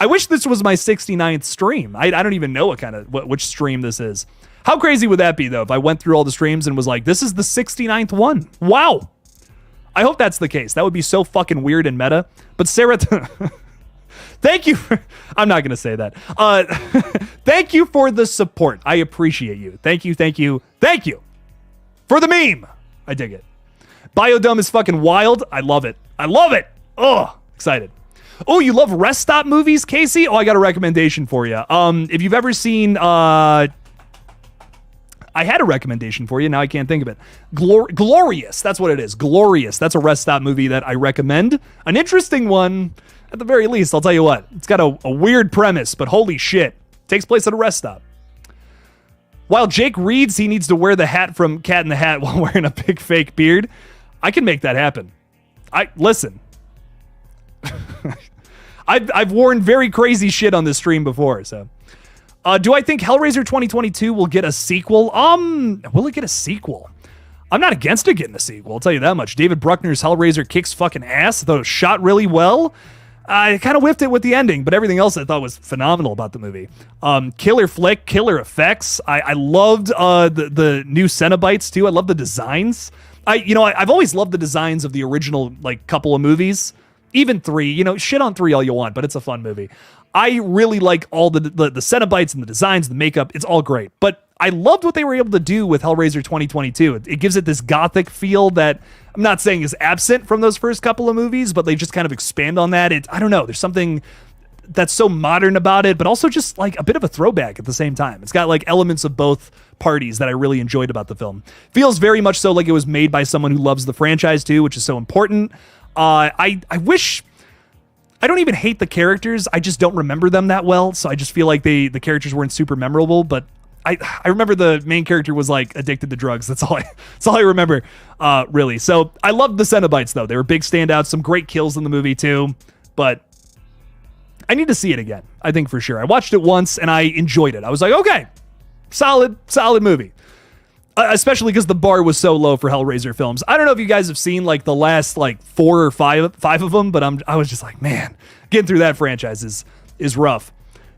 I wish this was my 69th stream. I don't even know which stream this is. How crazy would that be though if I went through all the streams and was like, this is the 69th one. Wow. I hope that's the case. That would be so fucking weird and meta. But Sarah, thank you. I'm not going to say that. Thank you for the support. I appreciate you. Thank you for the meme. I dig it. Biodome is fucking wild. I love it. Oh, excited. Oh, you love rest stop movies, Casey? Oh, I got a recommendation for you. If you've ever seen, I had a recommendation for you. Now I can't think of it. Glorious. That's what it is. Glorious. That's a rest stop movie that I recommend. An interesting one, at the very least. I'll tell you what. It's got a weird premise, but holy shit. Takes place at a rest stop. While Jake reads, he needs to wear the hat from Cat in the Hat while wearing a big fake beard. I can make that happen. Listen. I've worn very crazy shit on this stream before, so. Do I think Hellraiser 2022 will get a sequel? Will it get a sequel? I'm not against it getting a sequel, I'll tell you that much. David Bruckner's Hellraiser kicks fucking ass, though it shot really well. I kind of whiffed it with the ending, but everything else I thought was phenomenal about the movie. Killer flick, killer effects. I loved the new Cenobites too. I love the designs. I've always loved the designs of the original like couple of movies. Even 3, shit on 3 all you want, but it's a fun movie. I really like all the Cenobites and the designs, the makeup. It's all great. But I loved what they were able to do with Hellraiser 2022. It gives it this gothic feel that I'm not saying is absent from those first couple of movies, but they just kind of expand on that. I don't know. There's something that's so modern about it, but also just like a bit of a throwback at the same time. It's got like elements of both parties that I really enjoyed about the film. Feels very much so like it was made by someone who loves the franchise too, which is so important. I wish, I don't even hate the characters. I just don't remember them that well. So I just feel like the characters weren't super memorable, but I remember the main character was like addicted to drugs. That's all I remember, really. So I loved the Cenobites though. They were big standouts, some great kills in the movie too, but I need to see it again. I think for sure. I watched it once and I enjoyed it. I was like, okay, solid movie. Especially because the bar was so low for Hellraiser films. I don't know if you guys have seen like the last like 4 or 5 of them, but I was just like, man, getting through that franchise is rough.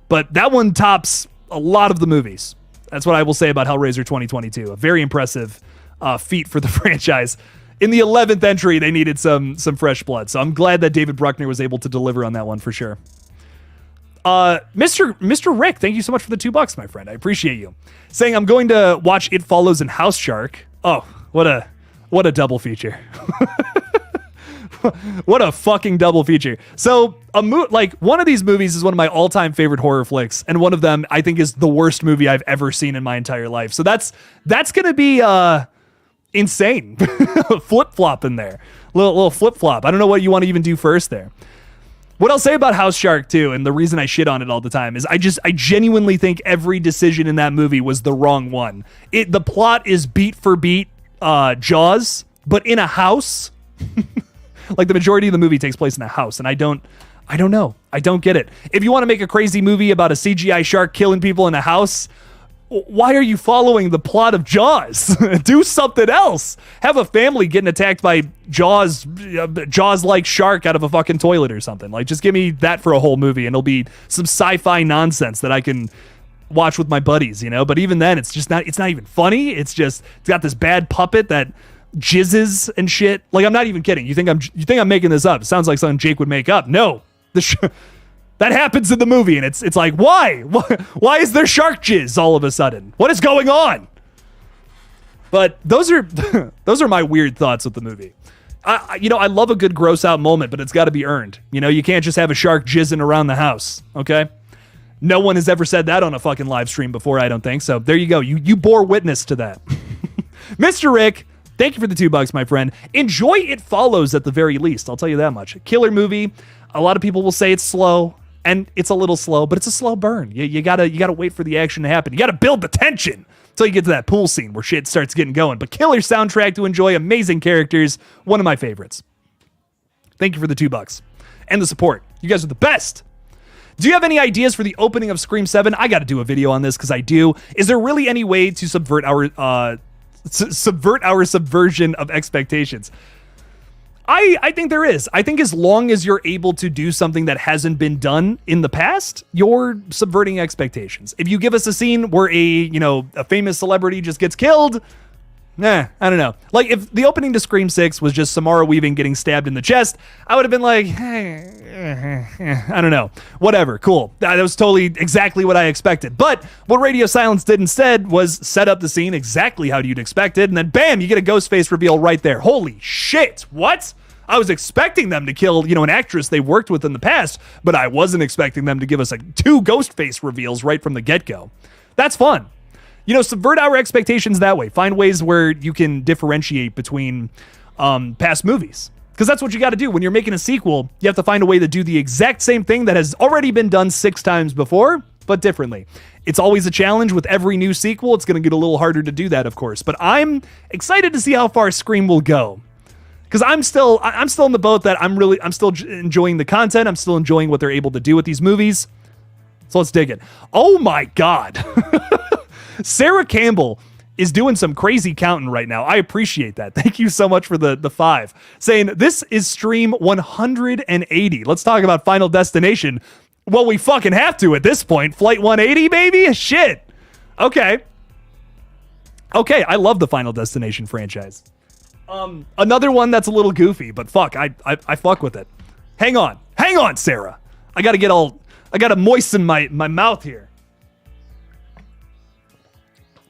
But that one tops a lot of the movies. That's what I will say about Hellraiser 2022. A very impressive feat for the franchise in the 11th entry, they needed some fresh blood. So I'm glad that David Bruckner was able to deliver on that one for sure. Mr. Rick, thank you so much for the $2, my friend. I appreciate you. Saying I'm going to watch It Follows and House Shark. Oh, what a double feature. What a fucking double feature. So one of these movies is one of my all-time favorite horror flicks, and one of them I think is the worst movie I've ever seen in my entire life. So that's gonna be insane. Flip-flop in there. Little flip-flop. I don't know what you want to even do first there. What I'll say about House Shark too, and the reason I shit on it all the time, is I genuinely think every decision in that movie was the wrong one. The plot is beat for beat Jaws, but in a house. Like the majority of the movie takes place in a house, and I don't know. I don't get it. If you want to make a crazy movie about a CGI shark killing people in a house, why are you following the plot of Jaws? Do something else. Have a family getting attacked by Jaws-like shark out of a fucking toilet or something. Like, just give me that for a whole movie, and it'll be some sci-fi nonsense that I can watch with my buddies, you know? But even then, it's not even funny. It's got this bad puppet that jizzes and shit. Like, I'm not even kidding. You think I'm making this up? It sounds like something Jake would make up. No. That happens in the movie, and it's like, why? Why is there shark jizz all of a sudden? What is going on? But those are my weird thoughts with the movie. I love a good gross out moment, but it's got to be earned. You know, you can't just have a shark jizzing around the house, okay? No one has ever said that on a fucking live stream before, I don't think. So there you go. You bore witness to that. Mr. Rick, thank you for the $2, my friend. Enjoy It Follows at the very least. I'll tell you that much. Killer movie. A lot of people will say it's slow, and it's a little slow, but it's a slow burn. You gotta wait for the action to happen. You gotta build the tension until you get to that pool scene where shit starts getting going. But killer soundtrack to enjoy, amazing characters, one of my favorites. Thank you for the $2 and the support. You guys are the best. Do you have any ideas for the opening of Scream 7? I got to do a video on this because I do. Is there really any way to subvert our subversion of expectations? I think there is. I think as long as you're able to do something that hasn't been done in the past, you're subverting expectations. If you give us a scene where a famous celebrity just gets killed, I don't know. Like, if the opening to Scream 6 was just Samara Weaving getting stabbed in the chest, I would have been like, I don't know. Whatever, cool. That was totally exactly what I expected. But what Radio Silence did instead was set up the scene exactly how you'd expect it, and then bam, you get a Ghostface reveal right there. Holy shit, what? I was expecting them to kill, an actress they worked with in the past, but I wasn't expecting them to give us 2 Ghostface reveals right from the get-go. That's fun. Subvert our expectations that way. Find ways where you can differentiate between past movies. Because that's what you got to do. When you're making a sequel, you have to find a way to do the exact same thing that has already been done 6 times before, but differently. It's always a challenge with every new sequel. It's going to get a little harder to do that, of course. But I'm excited to see how far Scream will go. Because I'm still in the boat that I'm still enjoying the content. I'm still enjoying what they're able to do with these movies. So let's dig it. Oh my God. Sarah Campbell is doing some crazy counting right now. I appreciate that. Thank you so much for the 5. Saying, this is stream 180. Let's talk about Final Destination. Well, we fucking have to at this point. Flight 180, baby? Shit. Okay, I love the Final Destination franchise. Another one that's a little goofy, but fuck, I fuck with it. Hang on, Sarah. I gotta moisten my mouth here.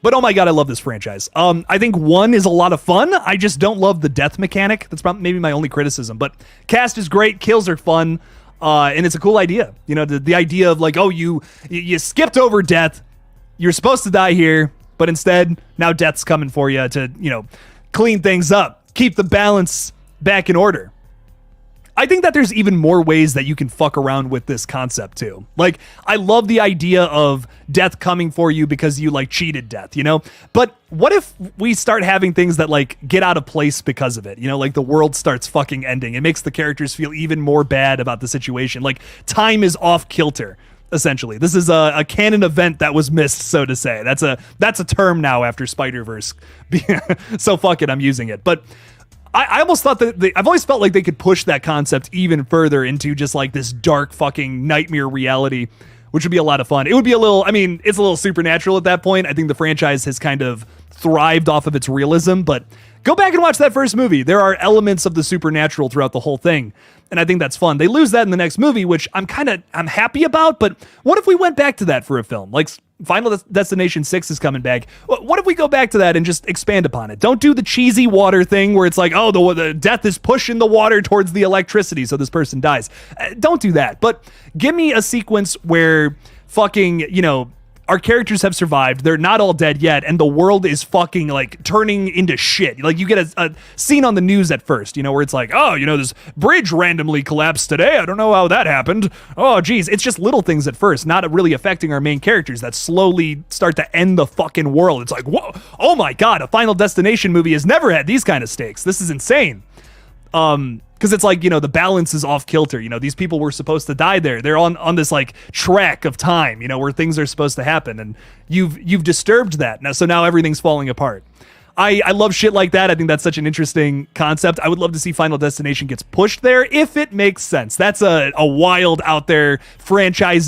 But oh my God, I love this franchise. I think 1 is a lot of fun. I just don't love the death mechanic. That's probably maybe my only criticism. But cast is great, kills are fun, and it's a cool idea. The idea of like, oh, you skipped over death. You're supposed to die here, but instead now death's coming for you to clean things up, keep the balance back in order. I think that there's even more ways that you can fuck around with this concept too. Like, I love the idea of death coming for you because you cheated death, But what if we start having things that get out of place because of it? Like the world starts fucking ending. It makes the characters feel even more bad about the situation. Like, time is off kilter. Essentially, this is a canon event that was missed, so to say. That's a term now after Spider-Verse. So fuck it, I'm using it. But I almost thought that I've always felt like they could push that concept even further into just this dark fucking nightmare reality, which would be a lot of fun. It would be it's a little supernatural at that point. I think the franchise has kind of thrived off of its realism, but go back and watch that first movie. There are elements of the supernatural throughout the whole thing, and I think that's fun. They lose that in the next movie, which I'm happy about, but what if we went back to that for a film? Like, Final Destination 6 is coming back. What if we go back to that and just expand upon it? Don't do the cheesy water thing where it's like, oh, the death is pushing the water towards the electricity so this person dies. Don't do that, but give me a sequence where fucking, our characters have survived. They're not all dead yet, and the world is fucking like turning into shit. Like, you get a scene on the news at first, where it's like, oh, this bridge randomly collapsed today. I don't know how that happened. Oh, geez. It's just little things at first, not really affecting our main characters that slowly start to end the fucking world. It's like, whoa, oh my God, a Final Destination movie has never had these kind of stakes. This is insane. Because it's like, the balance is off kilter. These people were supposed to die there. They're on this like track of time, where things are supposed to happen, and you've disturbed that. Now everything's falling apart. I love shit like that. I think that's such an interesting concept. I would love to see Final Destination gets pushed there if it makes sense. That's a wild out there franchise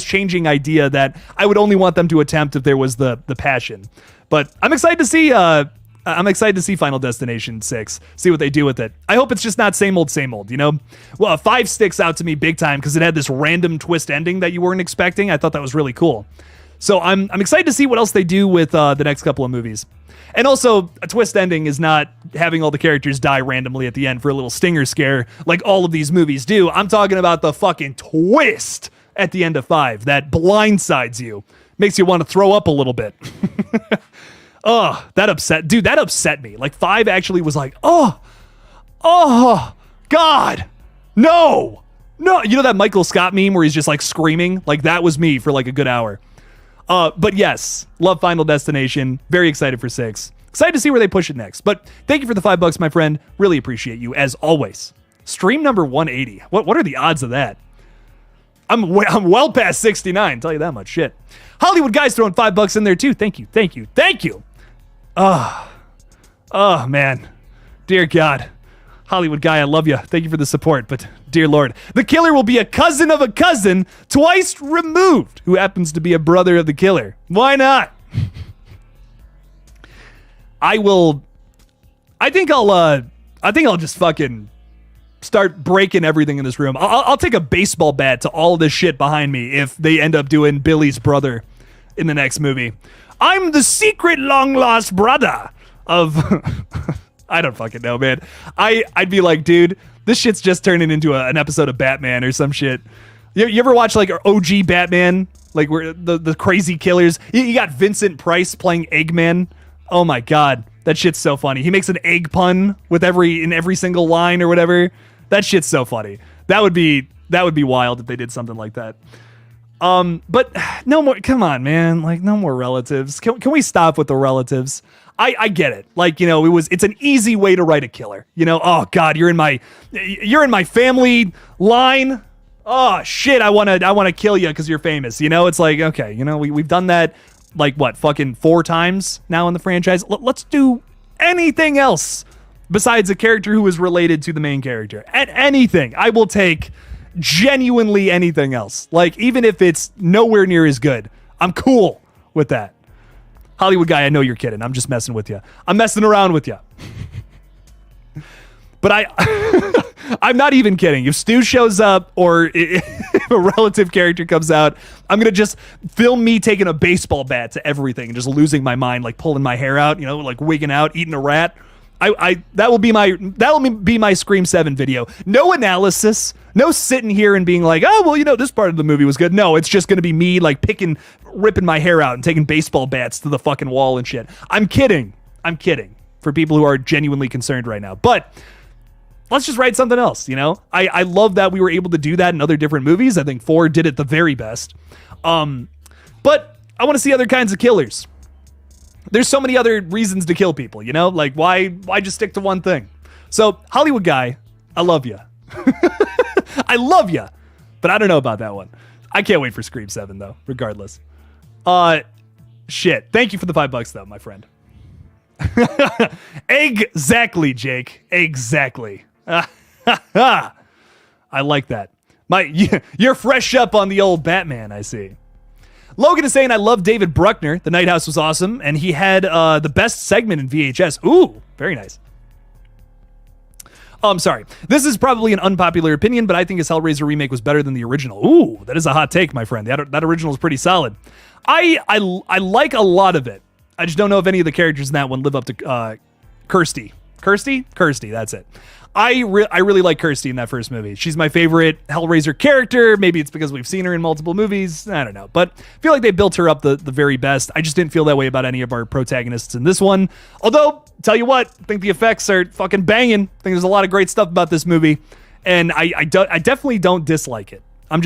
changing idea that I would only want them to attempt if there was the passion. But I'm excited to see Final Destination 6, see what they do with it. I hope it's just not same old, Well, 5 sticks out to me big time because it had this random twist ending that you weren't expecting. I thought that was really cool. So I'm excited to see what else they do with the next couple of movies. And also, a twist ending is not having all the characters die randomly at the end for a little stinger scare like all of these movies do. I'm talking about the fucking twist at the end of 5 that blindsides you. Makes you want to throw up a little bit. Oh, that upset me. Like, 5 actually was like, oh, God, no. That Michael Scott meme where he's just like screaming? Like, that was me for like a good hour. But yes, love Final Destination. Very excited for 6. Excited to see where they push it next. But thank you for the $5, my friend. Really appreciate you as always. Stream number 180. What are the odds of that? I'm well past 69. Tell you that much. Shit. Hollywood Guys throwing $5 in there too. Thank you. Oh, man. Dear God. Hollywood Guy, I love you. Thank you for the support, but dear Lord. The killer will be a cousin of a cousin twice removed who happens to be a brother of the killer. Why not? I think I'll just fucking start breaking everything in this room. I'll take a baseball bat to all this shit behind me if they end up doing Billy's brother in the next movie. I'm the secret long-lost brother of... I don't fucking know, man. I'd be like, dude, this shit's just turning into an episode of Batman or some shit. You ever watch like OG Batman? Like where the crazy killers? You got Vincent Price playing Eggman. Oh my God. That shit's so funny. He makes an egg pun with in every single line or whatever. That shit's so funny. That would be wild if they did something like that. But no more, come on, man. Like, no more relatives. Can we stop with the relatives? I get it. Like, it's an easy way to write a killer. Oh God, you're in my family line. Oh shit, I want to kill you because you're famous. It's like, okay, we've done that like what, fucking 4 times now in the franchise. Let's do anything else besides a character who is related to the main character. Anything. I will take genuinely anything else. Like, even if it's nowhere near as good, I'm cool with that. Hollywood Guy, I know you're kidding. I'm just messing with you. I'm messing around with you. But I'm not even kidding. If Stu shows up or if a relative character comes out, I'm going to just film me taking a baseball bat to everything and just losing my mind, like pulling my hair out, like wigging out, eating a rat. That'll be my Scream 7 video. No analysis, no sitting here and being like, oh, well, this part of the movie was good. No, it's just going to be me like ripping my hair out and taking baseball bats to the fucking wall and shit. I'm kidding for people who are genuinely concerned right now. But let's just write something else, I love that we were able to do that in other different movies. I think 4 did it the very best. But I want to see other kinds of killers. There's so many other reasons to kill people, like why just stick to one thing? So Hollywood Guy, I love you. I love you, but I don't know about that one. I can't wait for Scream 7 though, regardless. Shit. Thank you for the $5 though, my friend. Exactly, Jake. Exactly. I like that. You're fresh up on the old Batman, I see. Logan is saying, I love David Bruckner. The Night House was awesome, and he had the best segment in VHS. Ooh, very nice. I'm sorry. This is probably an unpopular opinion, but I think his Hellraiser remake was better than the original. Ooh, that is a hot take, my friend. That original is pretty solid. I like a lot of it. I just don't know if any of the characters in that one live up to Kirsty. Kirsty, that's it. I really like Kirsty in that first movie. She's my favorite Hellraiser character. Maybe it's because we've seen her in multiple movies. I don't know. But I feel like they built her up the very best. I just didn't feel that way about any of our protagonists in this one. Although, tell you what, I think the effects are fucking banging. I think there's a lot of great stuff about this movie. And I definitely don't dislike it. I'm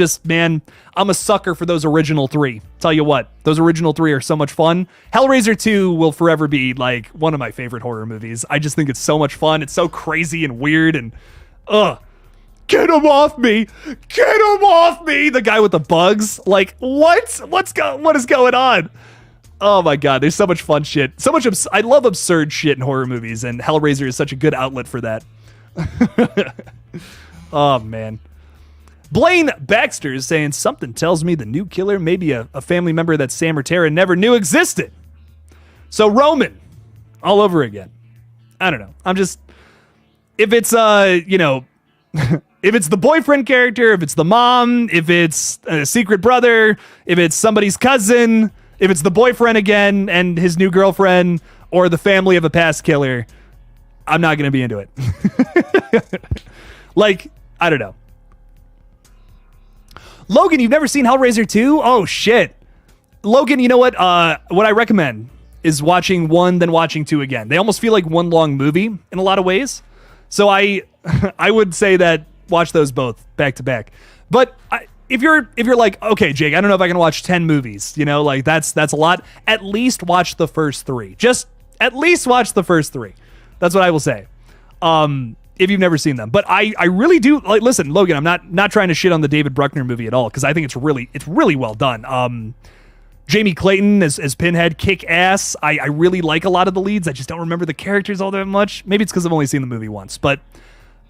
a sucker for those original three. Tell you what, those original three are so much fun. Hellraiser 2 will forever be like one of my favorite horror movies. I just think it's so much fun. It's so crazy and weird and get him off me. Get him off me. The guy with the bugs. Like, what is going on? Oh my God, there's so much fun shit. I love absurd shit in horror movies, and Hellraiser is such a good outlet for that. Oh man. Blaine Baxter is saying, something tells me the new killer may be a family member that Sam or Tara never knew existed. So Roman, all over again. I don't know. If it's, if it's the boyfriend character, if it's the mom, if it's a secret brother, if it's somebody's cousin, if it's the boyfriend again and his new girlfriend, or the family of a past killer, I'm not going to be into it. Like, I don't know. Logan, you've never seen Hellraiser 2? Oh, shit. Logan, you know what? What I recommend is watching 1, then watching 2 again. They almost feel like one long movie in a lot of ways. So I would say that watch those both back to back. But if you're like, okay, Jake, I don't know if I can watch 10 movies, like that's a lot. At least watch the first 3. Just at least watch the first 3. That's what I will say. If you've never seen them. But I really do like, listen, Logan, I'm not trying to shit on the David Bruckner movie at all, because I think it's really well done. Jamie Clayton as Pinhead, kick ass. I really like a lot of the leads. I just don't remember the characters all that much. Maybe it's because I've only seen the movie once, but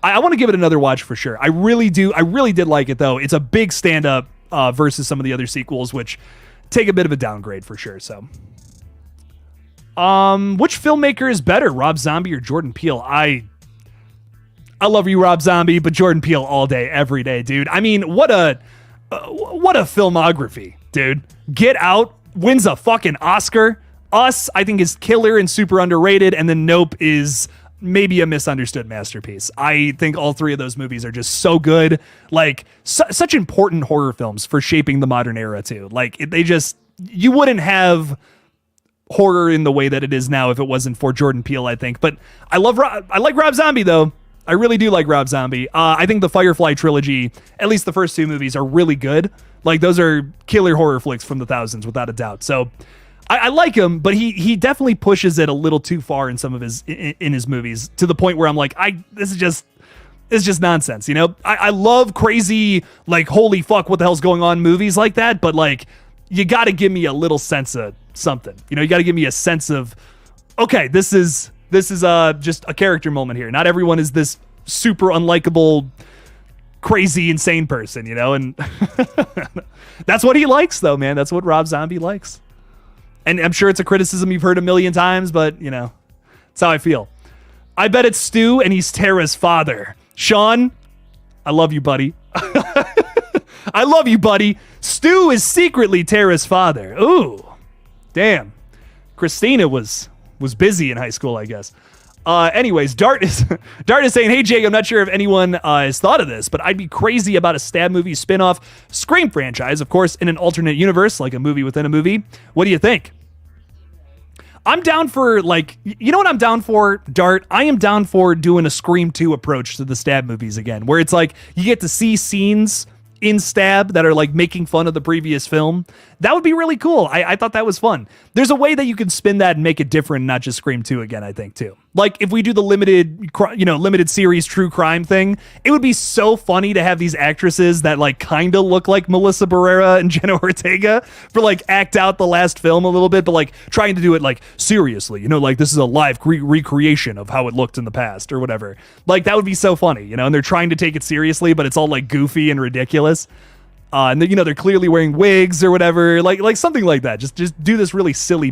I want to give it another watch for sure. I really do. I really did like it though. It's a big stand up versus some of the other sequels, which take a bit of a downgrade for sure. So which filmmaker is better, Rob Zombie or Jordan Peele? I love you, Rob Zombie, but Jordan Peele all day, every day, dude. I mean, what a filmography, dude. Get Out wins a fucking Oscar. Us, I think, is killer and super underrated, and then Nope is maybe a misunderstood masterpiece. I think all 3 of those movies are just so good. Like, such important horror films for shaping the modern era, too. Like, you wouldn't have horror in the way that it is now if it wasn't for Jordan Peele, I think. But I like Rob Zombie, though. I really do like Rob Zombie. I think the Firefly trilogy, at least the first 2 movies, are really good. Like, those are killer horror flicks from the thousands, without a doubt. So I like him, but he definitely pushes it a little too far in some of his movies, to the point where I'm like, this is just nonsense. I love crazy, like, holy fuck, what the hell's going on movies like that, but like, you got to give me a little sense of something. You got to give me a sense of, okay, this is just a character moment here. Not everyone is this super unlikable, crazy, insane person, and that's what he likes, though, man. That's what Rob Zombie likes. And I'm sure it's a criticism you've heard a million times, but, that's how I feel. I bet it's Stu, and he's Tara's father. Sean, I love you, buddy. I love you, buddy. Stu is secretly Tara's father. Ooh, damn. Christina was busy in high school, I guess. Anyways, Dart is saying, hey, Jake, I'm not sure if anyone has thought of this, but I'd be crazy about a Stab movie spinoff Scream franchise, of course, in an alternate universe, like a movie within a movie. What do you think? I'm down for, like, you know what I'm down for, Dart? I am down for doing a Scream 2 approach to the Stab movies again, where it's like you get to see scenes in Stab that are like making fun of the previous film. That would be really cool. I thought that was fun. There's a way that you can spin that and make it different, not just Scream 2 again, I think, too. Like, if we do the limited series true crime thing, it would be so funny to have these actresses that like kind of look like Melissa Barrera and Jenna Ortega for like act out the last film a little bit, but like trying to do it like seriously, like this is a live recreation of how it looked in the past or whatever. Like, that would be so funny, and they're trying to take it seriously, but it's all like goofy and ridiculous. And then, they're clearly wearing wigs or whatever, like something like that. Just do this really silly,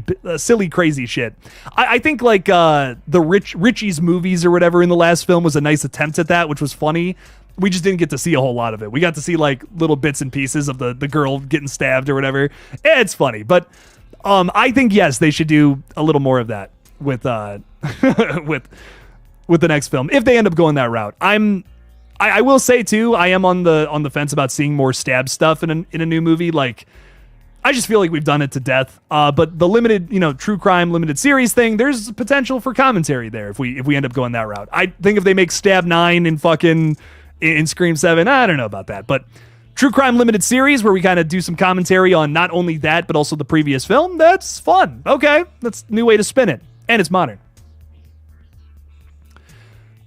crazy shit. I think like the Richie's movies or whatever in the last film was a nice attempt at that, which was funny. We just didn't get to see a whole lot of it. We got to see like little bits and pieces of the girl getting stabbed or whatever. It's funny, but I think yes, they should do a little more of that with with the next film if they end up going that route. I will say too, I am on the fence about seeing more stab stuff in a new movie. Like, I just feel like we've done it to death. But the limited, true crime limited series thing, there's potential for commentary there if we end up going that route. I think if they make Stab 9 in Scream 7, I don't know about that. But true crime limited series where we kind of do some commentary on not only that but also the previous film, that's fun. Okay, that's a new way to spin it, and it's modern.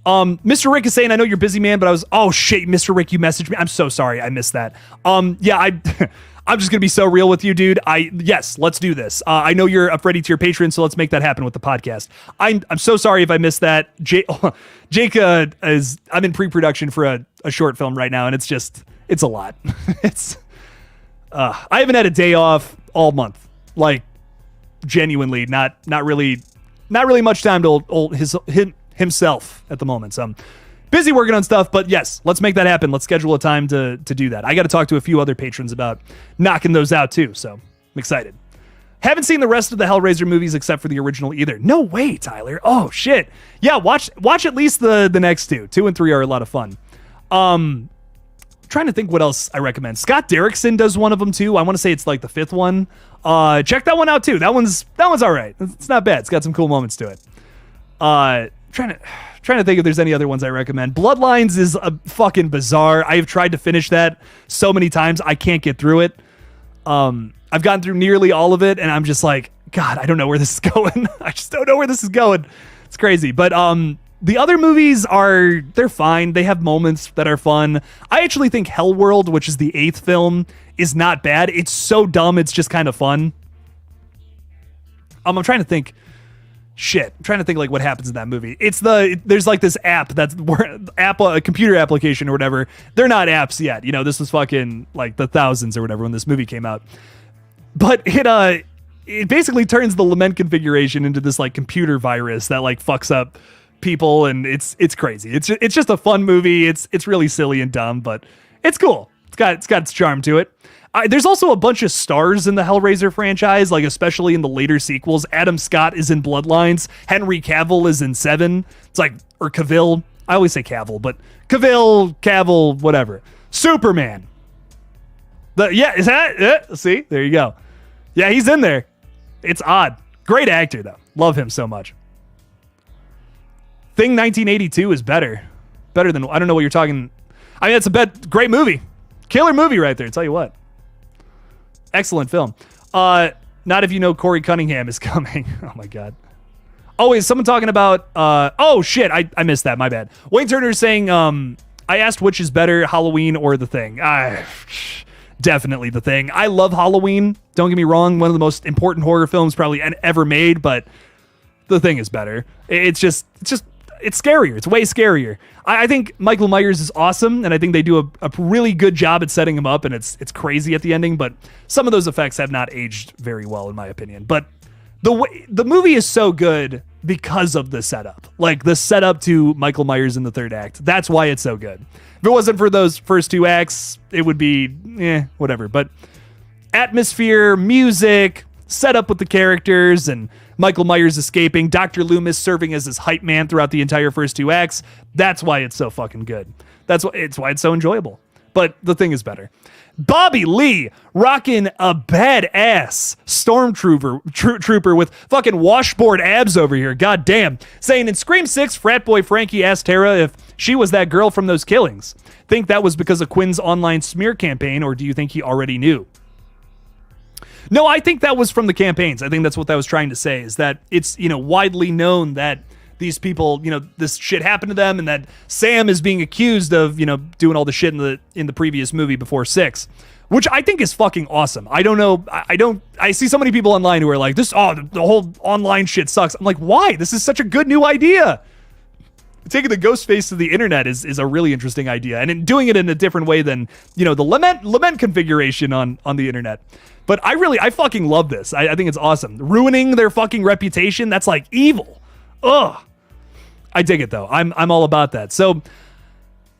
Mr. Rick is saying, I know you're busy, man, but oh shit, Mr. Rick, you messaged me. I'm so sorry. I missed that. Yeah, I'm just going to be so real with you, dude. Yes, let's do this. I know you're a Freddy tier patron, so let's make that happen with the podcast. I'm so sorry if I missed that. Jake I'm in pre-production for a short film right now, and it's a lot. I haven't had a day off all month. Like, genuinely, not really much time to himself at the moment. So I'm busy working on stuff, but yes, let's make that happen. Let's schedule a time to do that. I got to talk to a few other patrons about knocking those out too. So I'm excited. Haven't seen the rest of the Hellraiser movies except for the original either. No way, Tyler. Oh shit. Yeah. Watch at least the next two. 2 and 3 are a lot of fun. Trying to think what else I recommend. Scott Derrickson does one of them too. I want to say it's like the 5th one. Check that one out too. That one's all right. It's not bad. It's got some cool moments to it. Trying to think if there's any other ones I recommend. Bloodlines is a fucking bizarre. I've tried to finish that so many times. I can't get through it. I've gotten through nearly all of it, and I'm just like, God, I don't know where this is going. I just don't know where this is going. It's crazy. But the other movies they're fine. They have moments that are fun. I actually think Hellworld, which is the 8th film, is not bad. It's so dumb, it's just kind of fun. I'm trying to think. Shit, I'm trying to think like what happens in that movie. There's like this app a computer application or whatever. They're not apps yet. This was fucking like the thousands or whatever when this movie came out. But it basically turns the lament configuration into this like computer virus that like fucks up people, and it's crazy. It's just a fun movie. It's really silly and dumb, but it's cool. It's got its charm to it. There's also a bunch of stars in the Hellraiser franchise, like especially in the later sequels. Adam Scott is in Bloodlines. Henry Cavill is in 7. It's like, or Cavill. I always say Cavill, but Cavill, whatever. Superman. Is that? See, there you go. Yeah, he's in there. It's odd. Great actor though. Love him so much. Thing 1982 is better than, I don't know what you're talking. I mean, it's great movie. Killer movie right there. Tell you what. Excellent film. Not if you know Corey Cunningham is coming. Oh my God. Oh, is someone talking about, oh shit. I missed that. My bad. Wayne Turner is saying, I asked which is better, Halloween or The Thing. Definitely The Thing. I love Halloween. Don't get me wrong. One of the most important horror films probably ever made, but The Thing is better. It's scarier. It's way scarier. I think Michael Myers is awesome, and I think they do a really good job at setting him up, and it's crazy at the ending, but some of those effects have not aged very well, in my opinion. But the movie is so good because of the setup. Like, the setup to Michael Myers in the 3rd act. That's why it's so good. If it wasn't for those first 2 acts, it would be, whatever. But atmosphere, music, setup with the characters, and Michael Myers escaping, Dr. Loomis serving as his hype man throughout the entire first 2 acts. That's why it's so fucking good. That's why it's so enjoyable. But The Thing is better. Bobby Lee rocking a badass stormtrooper with fucking washboard abs over here. God damn. Saying in Scream 6, frat boy Frankie asked Tara if she was that girl from those killings. Think that was because of Quinn's online smear campaign, or do you think he already knew? No, I think that was from the campaigns. I think that's what I was trying to say, is that it's, widely known that these people, this shit happened to them, and that Sam is being accused of, doing all the shit in the previous movie before 6, which I think is fucking awesome. I don't know. I see so many people online who are like, the whole online shit sucks. I'm like, why? This is such a good new idea. taking the Ghostface to the internet is a really interesting idea, and doing it in a different way than, the lament configuration on the internet. But I fucking love this. I think it's awesome. Ruining their fucking reputation, that's like evil. Ugh. I dig it though. I'm all about that. So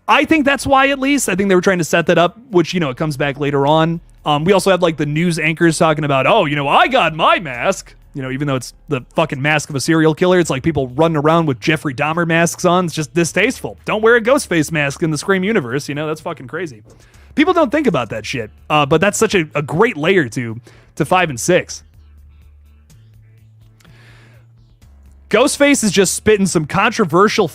I think that's why, at least, I think they were trying to set that up, which, it comes back later on. We also have like the news anchors talking about, I got my mask. Even though it's the fucking mask of a serial killer, it's like people running around with Jeffrey Dahmer masks on. It's just distasteful. Don't wear a Ghostface mask in the Scream universe. That's fucking crazy. People don't think about that shit. But that's such a great layer to 5 and 6. Ghostface is just spitting some controversial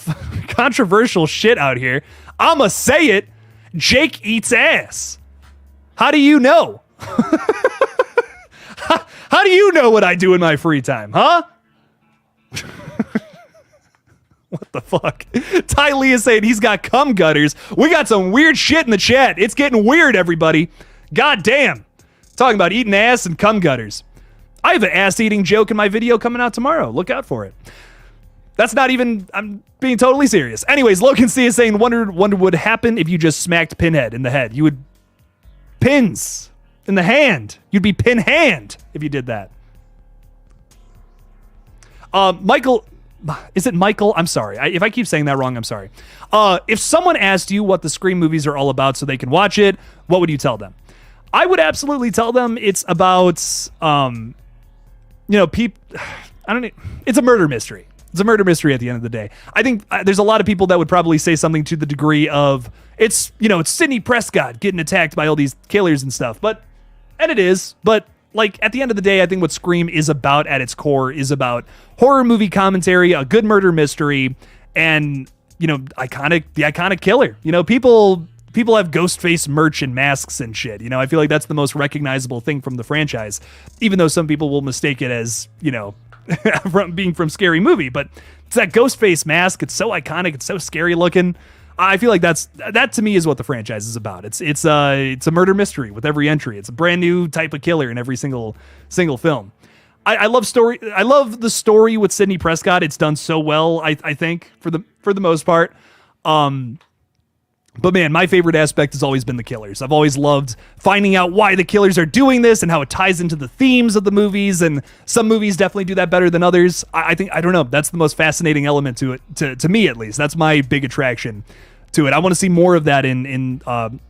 shit out here. I'ma say it. Jake eats ass. How do you know? How do you know what I do in my free time, huh? What the fuck? Ty Lee is saying he's got cum gutters. We got some weird shit in the chat. It's getting weird, everybody. God damn. Talking about eating ass and cum gutters. I have an ass-eating joke in my video coming out tomorrow. Look out for it. That's not even... I'm being totally serious. Anyways, Logan C is saying, wonder what would happen if you just smacked Pinhead in the head. You would... Pins in the hand. You'd be pin hand if you did that. Michael... Is it Michael? I'm sorry. If I keep saying that wrong, I'm sorry. If someone asked you what the Scream movies are all about so they can watch it, what would you tell them? I would absolutely tell them it's about... it's a murder mystery. It's a murder mystery at the end of the day. I think there's a lot of people that would probably say something to the degree of it's Sidney Prescott getting attacked by all these killers and stuff. And it is, but like at the end of the day, I think what Scream is about at its core is about horror movie commentary, a good murder mystery, and the iconic killer. People have Ghostface merch and masks and shit. I feel like that's the most recognizable thing from the franchise, even though some people will mistake it as, from being from Scary Movie. But it's that Ghostface mask. It's so iconic. It's so scary looking. I feel like that to me is what the franchise is about. It's a murder mystery with every entry. It's a brand new type of killer in every single film. I love the story with Sidney Prescott. It's done so well, I think, for the most part. But man, my favorite aspect has always been the killers. I've always loved finding out why the killers are doing this and how it ties into the themes of the movies. And some movies definitely do that better than others. I don't know. That's the most fascinating element to it, to me at least. That's my big attraction to it. I want to see more of that in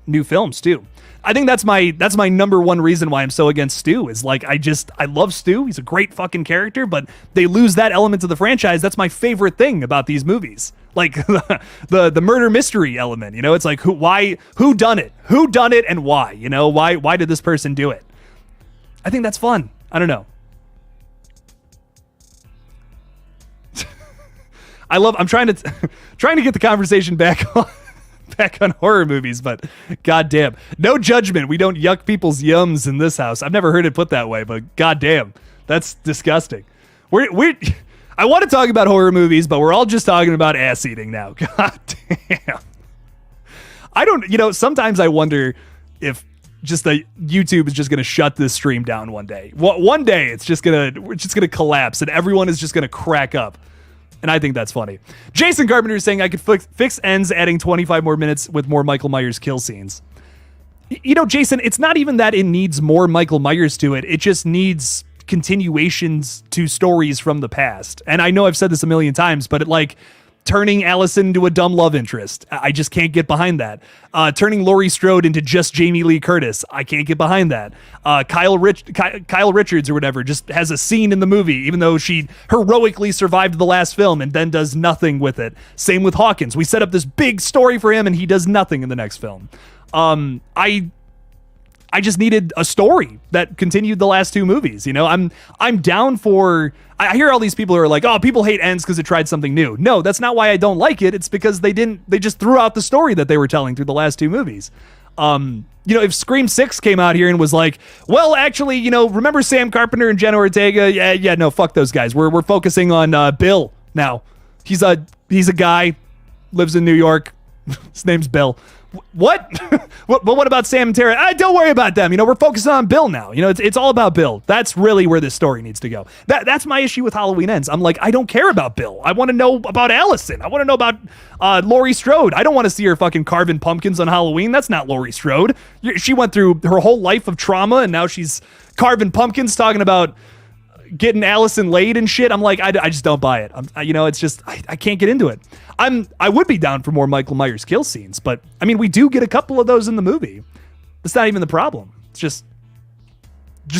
new films too. I think that's my number one reason why I'm so against Stu is like, I love Stu. He's a great fucking character, but they lose that element of the franchise. That's my favorite thing about these movies. Like the murder mystery element, it's like who done it and why, why did this person do it? I think that's fun. I don't know. I'm trying to get the conversation back on horror movies, but goddamn, no judgment. We don't yuck people's yums in this house. I've never heard it put that way, but goddamn, that's disgusting. I want to talk about horror movies, but we're all just talking about ass eating now. God damn. I don't, sometimes I wonder if just the YouTube is just going to shut this stream down one day. One day we're just going to collapse and everyone is just going to crack up. And I think that's funny. Jason Carpenter is saying I could fix ends adding 25 more minutes with more Michael Myers kill scenes. Jason, it's not even that it needs more Michael Myers to it. It just needs continuations to stories from the past. And I know I've said this a million times, but turning Allison into a dumb love interest, I just can't get behind that. Turning Laurie Strode into just Jamie Lee Curtis, I can't get behind that. Kyle Richards or whatever just has a scene in the movie, even though she heroically survived the last film and then does nothing with it. Same with Hawkins. We set up this big story for him and he does nothing in the next film. I just needed a story that continued the last two movies. I'm down for... I hear all these people who are like, oh, people hate ends because it tried something new. No, that's not why I don't like it. It's because they just threw out the story that they were telling through the last two movies. If Scream 6 came out here and was like, well, actually, remember Sam Carpenter and Jenna Ortega? Yeah, no, fuck those guys. We're focusing on Bill now. He's a guy, lives in New York. His name's Bill. What? But what about Sam and Tara? Don't worry about them. We're focusing on Bill now. It's all about Bill. That's really where this story needs to go. That's my issue with Halloween Ends. I'm like, I don't care about Bill. I want to know about Allison. I want to know about Laurie Strode. I don't want to see her fucking carving pumpkins on Halloween. That's not Laurie Strode. She went through her whole life of trauma, and now she's carving pumpkins, talking about getting Allison laid and shit. I'm like, I just don't buy it. It's just, I can't get into it. I would be down for more Michael Myers kill scenes, but we do get a couple of those in the movie. That's not even the problem. It's just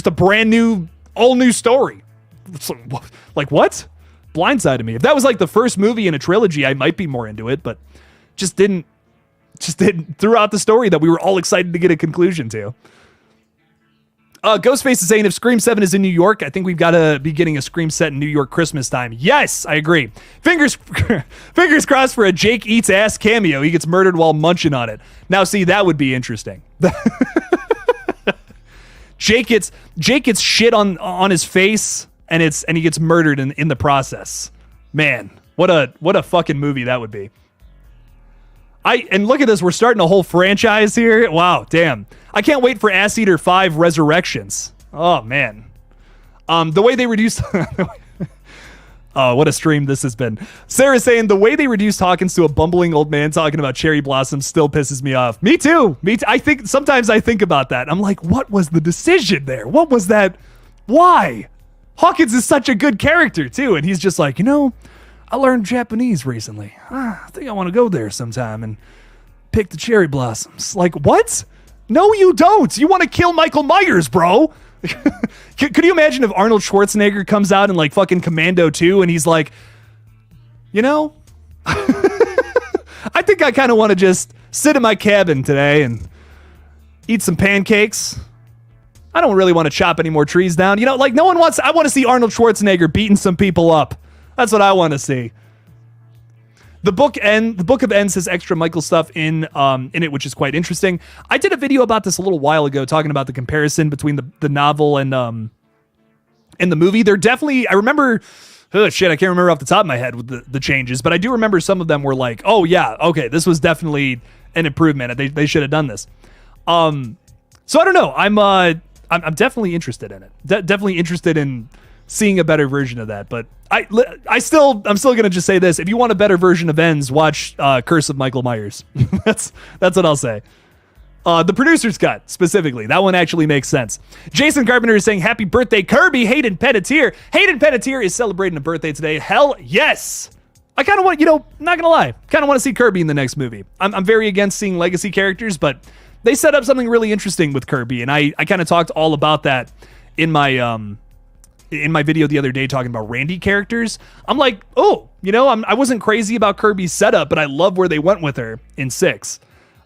a brand new, all new story. Like what? Blindsided me. If that was like the first movie in a trilogy, I might be more into it, but just didn't throughout the story that we were all excited to get a conclusion to. Ghostface is saying if Scream 7 is in New York, I think we've got to be getting a Scream set in New York Christmas time. Yes, I agree. Fingers crossed for a Jake Eats Ass cameo. He gets murdered while munching on it. Now, see, that would be interesting. Jake gets shit on his face, and he gets murdered in the process. Man, what a fucking movie that would be. And look at this, we're starting a whole franchise here. Wow, damn. I can't wait for Ass Eater 5 Resurrections. Oh, man. The way they reduced... Oh, what a stream this has been. Sarah's saying, the way they reduced Hawkins to a bumbling old man talking about cherry blossoms still pisses me off. Me too. Sometimes I think about that. I'm like, what was the decision there? What was that? Why? Hawkins is such a good character, too. And he's just like, I learned Japanese recently. I think I want to go there sometime and pick the cherry blossoms. Like, what? No, you don't. You want to kill Michael Myers, bro. Could you imagine if Arnold Schwarzenegger comes out in like fucking Commando 2 and he's like, I think I kind of want to just sit in my cabin today and eat some pancakes. I don't really want to chop any more trees down. Like no one wants, I want to see Arnold Schwarzenegger beating some people up. That's what I want to see. The Book of Ends has extra Michael stuff in it, which is quite interesting. I did a video about this a little while ago, talking about the comparison between the novel and the movie. They're definitely, I remember, I can't remember off the top of my head with the changes, but I do remember some of them were like, oh yeah, okay, this was definitely an improvement. They should have done this. So I don't know. I'm definitely interested in it. Definitely interested in seeing a better version of that, but I'm still gonna just say this: if you want a better version of Ends, watch Curse of Michael Myers. that's what I'll say. The producer's cut specifically, that one actually makes sense. Jason Carpenter is saying happy birthday, Kirby. Hayden Panettiere is celebrating a birthday today. Hell yes. I kind of want, not gonna lie, kind of want to see Kirby in the next movie. I'm very against seeing legacy characters, but they set up something really interesting with Kirby, and I kind of talked all about that in my video the other day talking about Randy characters. I'm like, I wasn't crazy about Kirby's setup, but I love where they went with her in 6.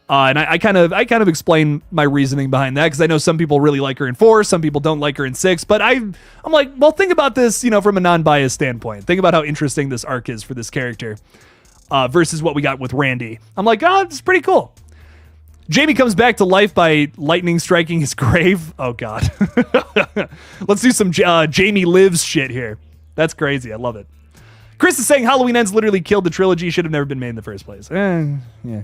And I kind of explain my reasoning behind that, because I know some people really like her in 4, some people don't like her in 6, but I'm like, well, think about this, from a non-biased standpoint. Think about how interesting this arc is for this character versus what we got with Randy. I'm like, it's pretty cool. Jamie comes back to life by lightning striking his grave. Oh, God. Let's do some Jamie Lives shit here. That's crazy. I love it. Chris is saying Halloween Ends literally killed the trilogy. Should have never been made in the first place. Yeah.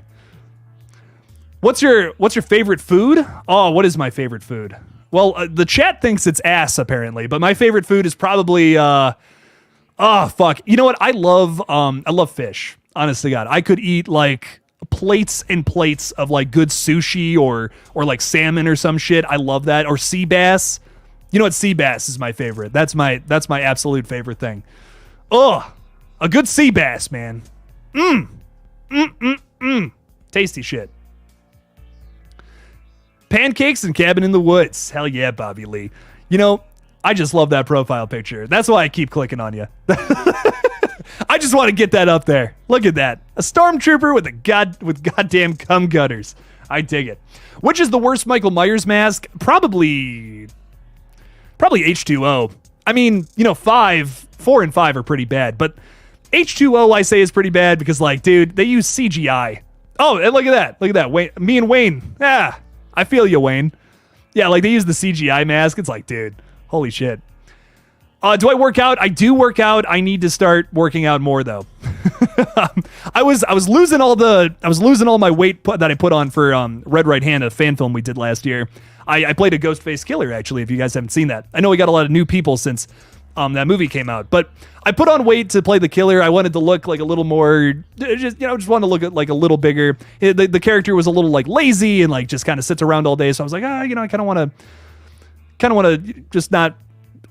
What's your favorite food? Oh, what is my favorite food? Well, the chat thinks it's ass, apparently. But my favorite food is probably... fuck. You know what? I love fish. Honest to God. I could eat, like... plates and plates of like good sushi or like salmon or some shit. I love that. Or sea bass. You know what? Sea bass is my favorite. That's my absolute favorite thing. Ugh. A good sea bass, man. Tasty shit. Pancakes and Cabin in the Woods. Hell yeah, Bobby Lee. I just love that profile picture. That's why I keep clicking on you. I just want to get that up there. Look at that. A stormtrooper with goddamn cum gutters. I dig it. Which is the worst Michael Myers mask? Probably H2O. I mean, 4 and 5 are pretty bad, but H2O I say is pretty bad because, like, dude, they use CGI. Oh, and look at that. Wayne, me and Wayne. Yeah, I feel you, Wayne. Yeah, like they use the CGI mask. It's like, dude, holy shit. Do I work out? I do work out. I need to start working out more, though. I was losing all my weight that I put on for Red Right Hand, a fan film we did last year. I played a Ghostface killer, actually, if you guys haven't seen that. I know we got a lot of new people since that movie came out, but I put on weight to play the killer. I wanted to look like a little more, just wanted to look at like a little bigger. The character was a little like lazy and like just kind of sits around all day. So I was like, I kind of want to just not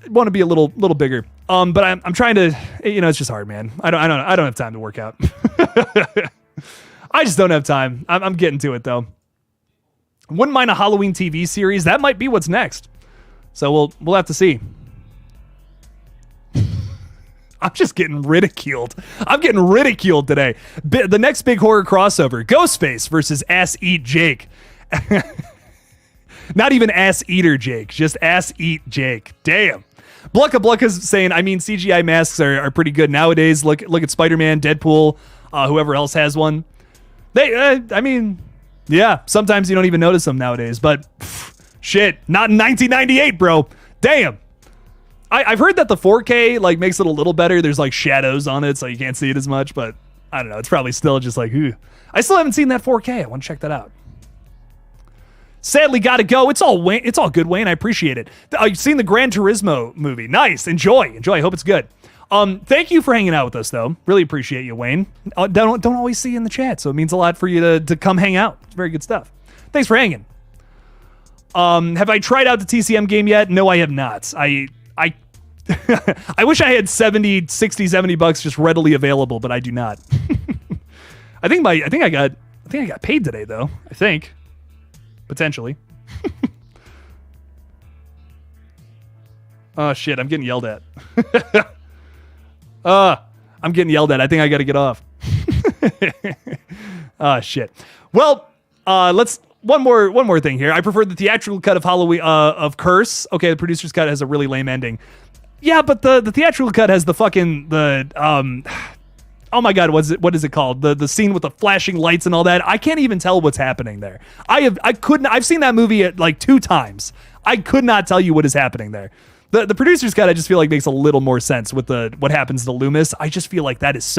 want to be a little bigger. But I'm trying to, it's just hard, man. I don't have time to work out. I just don't have time. I'm getting to it though. Wouldn't mind a Halloween TV series. That might be what's next. So we'll have to see. I'm just getting ridiculed. I'm getting ridiculed today. The next big horror crossover, Ghostface versus Ass Eat Jake. Not even Ass Eater Jake, just Ass Eat Jake. Damn. Blucka's saying, CGI masks are pretty good nowadays. Look at Spider-Man, Deadpool, whoever else has one. Yeah, sometimes you don't even notice them nowadays, but shit, not in 1998, bro. Damn. I've heard that the 4K like makes it a little better. There's like shadows on it, so you can't see it as much, but I don't know. It's probably still just like, ooh. I still haven't seen that 4K. I want to check that out. Sadly, gotta go. It's all good, Wayne. I appreciate it. You've seen the Gran Turismo movie. Nice. Enjoy. I hope it's good. Thank you for hanging out with us, though. Really appreciate you, Wayne. Don't always see you in the chat, so it means a lot for you to come hang out. It's very good stuff. Thanks for hanging. Have I tried out the TCM game yet? No, I have not. I wish I had $70 just readily available, but I do not. I think I got paid today though. I think. Potentially. Oh shit, I'm getting yelled at. I'm getting yelled at. I think I got to get off. Oh shit. Well, let's one more thing here. I prefer the theatrical cut of Halloween of Curse. Okay, the producer's cut has a really lame ending. Yeah, but the theatrical cut has oh my god, what is it called? The scene with the flashing lights and all that. I can't even tell what's happening there. I've seen that movie like 2 times. I could not tell you what is happening there. The producer's cut I just feel like makes a little more sense with what happens to Loomis. I just feel like that's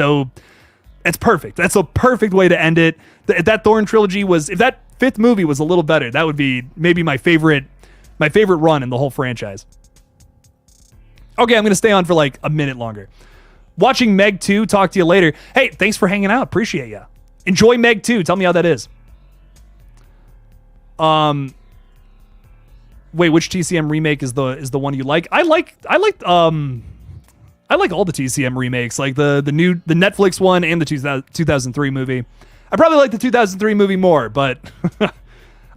perfect. That's a perfect way to end it. If that Thorn trilogy if that 5th movie was a little better, that would be maybe my favorite run in the whole franchise. Okay, I'm going to stay on for like a minute longer. Watching Meg 2. Talk to you later. Hey, thanks for hanging out. Appreciate ya. Enjoy Meg 2. Tell me how that is. Wait, which TCM remake is the one you like? I like all the TCM remakes, like the Netflix one and the 2003 movie. I probably like the 2003 movie more, but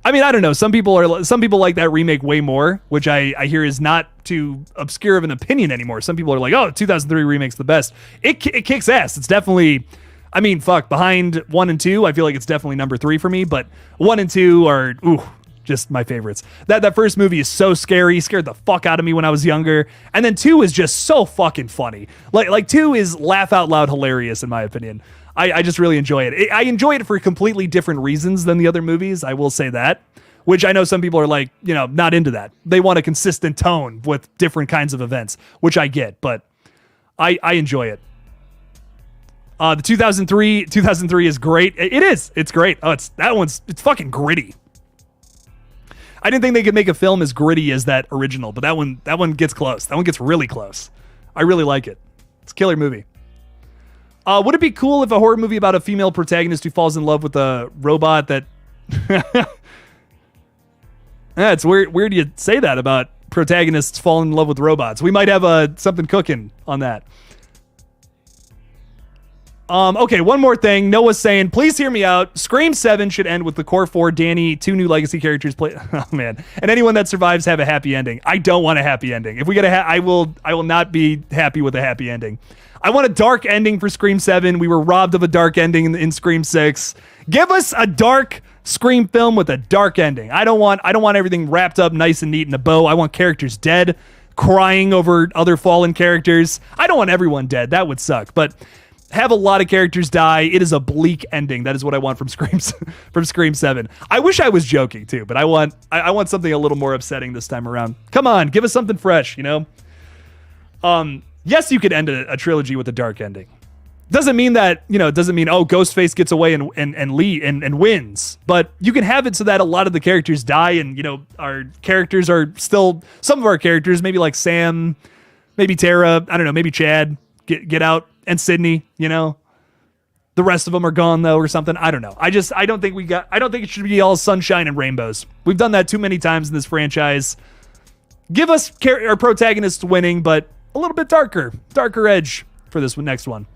I don't know. Some people like that remake way more, which I hear is not too obscure of an opinion anymore. Some people are like, oh, 2003 remake's the best. It kicks ass. It's definitely, behind 1 and 2, I feel like it's definitely number 3 for me, but 1 and 2 are, just my favorites. That first movie is so scary, scared the fuck out of me when I was younger. And then 2 is just so fucking funny. Like 2 is laugh out loud hilarious in my opinion. I just really enjoy it. I enjoy it for completely different reasons than the other movies. I will say that, which I know some people are like, not into that. They want a consistent tone with different kinds of events, which I get, but I enjoy it. The 2003 is great. It is. It's great. Oh, it's fucking gritty. I didn't think they could make a film as gritty as that original, but that one gets close. That one gets really close. I really like it. It's a killer movie. Would it be cool if a horror movie about a female protagonist who falls in love with a robot that... Yeah, it's weird you say that about protagonists falling in love with robots. We might have something cooking on that. Okay, one more thing. Noah's saying, please hear me out. Scream 7 should end with the core 4, Danny, 2 new legacy characters play. Oh man, and anyone that survives have a happy ending. I don't want a happy ending. If we get I will not be happy with a happy ending. I want a dark ending for Scream 7. We were robbed of a dark ending in Scream 6. Give us a dark Scream film with a dark ending. I don't want everything wrapped up nice and neat in a bow. I want characters dead, crying over other fallen characters. I don't want everyone dead. That would suck. But have a lot of characters die. It is a bleak ending. That is what I want from Scream 7. I wish I was joking too, but I want something a little more upsetting this time around. Come on, give us something fresh, Yes, you could end a trilogy with a dark ending. Doesn't mean that, it doesn't mean, Ghostface gets away and wins. But you can have it so that a lot of the characters die and, our characters are still, some of our characters, maybe like Sam, maybe Tara, I don't know, maybe Chad, get out, and Sydney, The rest of them are gone though or something. I don't know. I don't think it should be all sunshine and rainbows. We've done that too many times in this franchise. Give us our protagonists winning, but a little bit darker edge for this next one.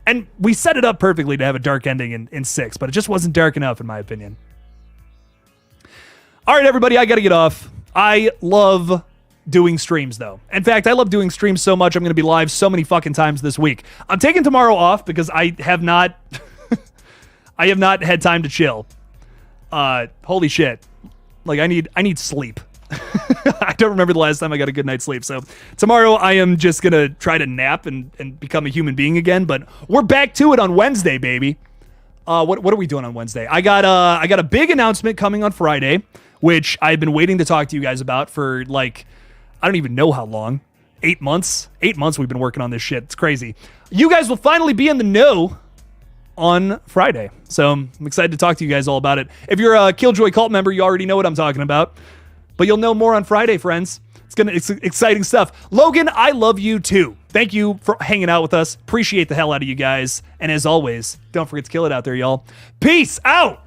And we set it up perfectly to have a dark ending in 6, but it just wasn't dark enough in my opinion. All right, everybody, I got to get off. I love doing streams though. In fact, I love doing streams so much I'm going to be live so many fucking times this week. I'm taking tomorrow off because I have not had time to chill. Holy shit. Like I need sleep. I don't remember the last time I got a good night's sleep. So tomorrow I am just going to try to nap and become a human being again, but we're back to it on Wednesday, baby. What are we doing on Wednesday? I got a big announcement coming on Friday, which I've been waiting to talk to you guys about for like, I don't even know how long. 8 months? 8 months we've been working on this shit. It's crazy. You guys will finally be in the know on Friday. So I'm excited to talk to you guys all about it. If you're a Killjoy cult member, you already know what I'm talking about. But you'll know more on Friday, friends. It's exciting stuff. Logan, I love you too. Thank you for hanging out with us. Appreciate the hell out of you guys. And as always, don't forget to kill it out there, y'all. Peace out!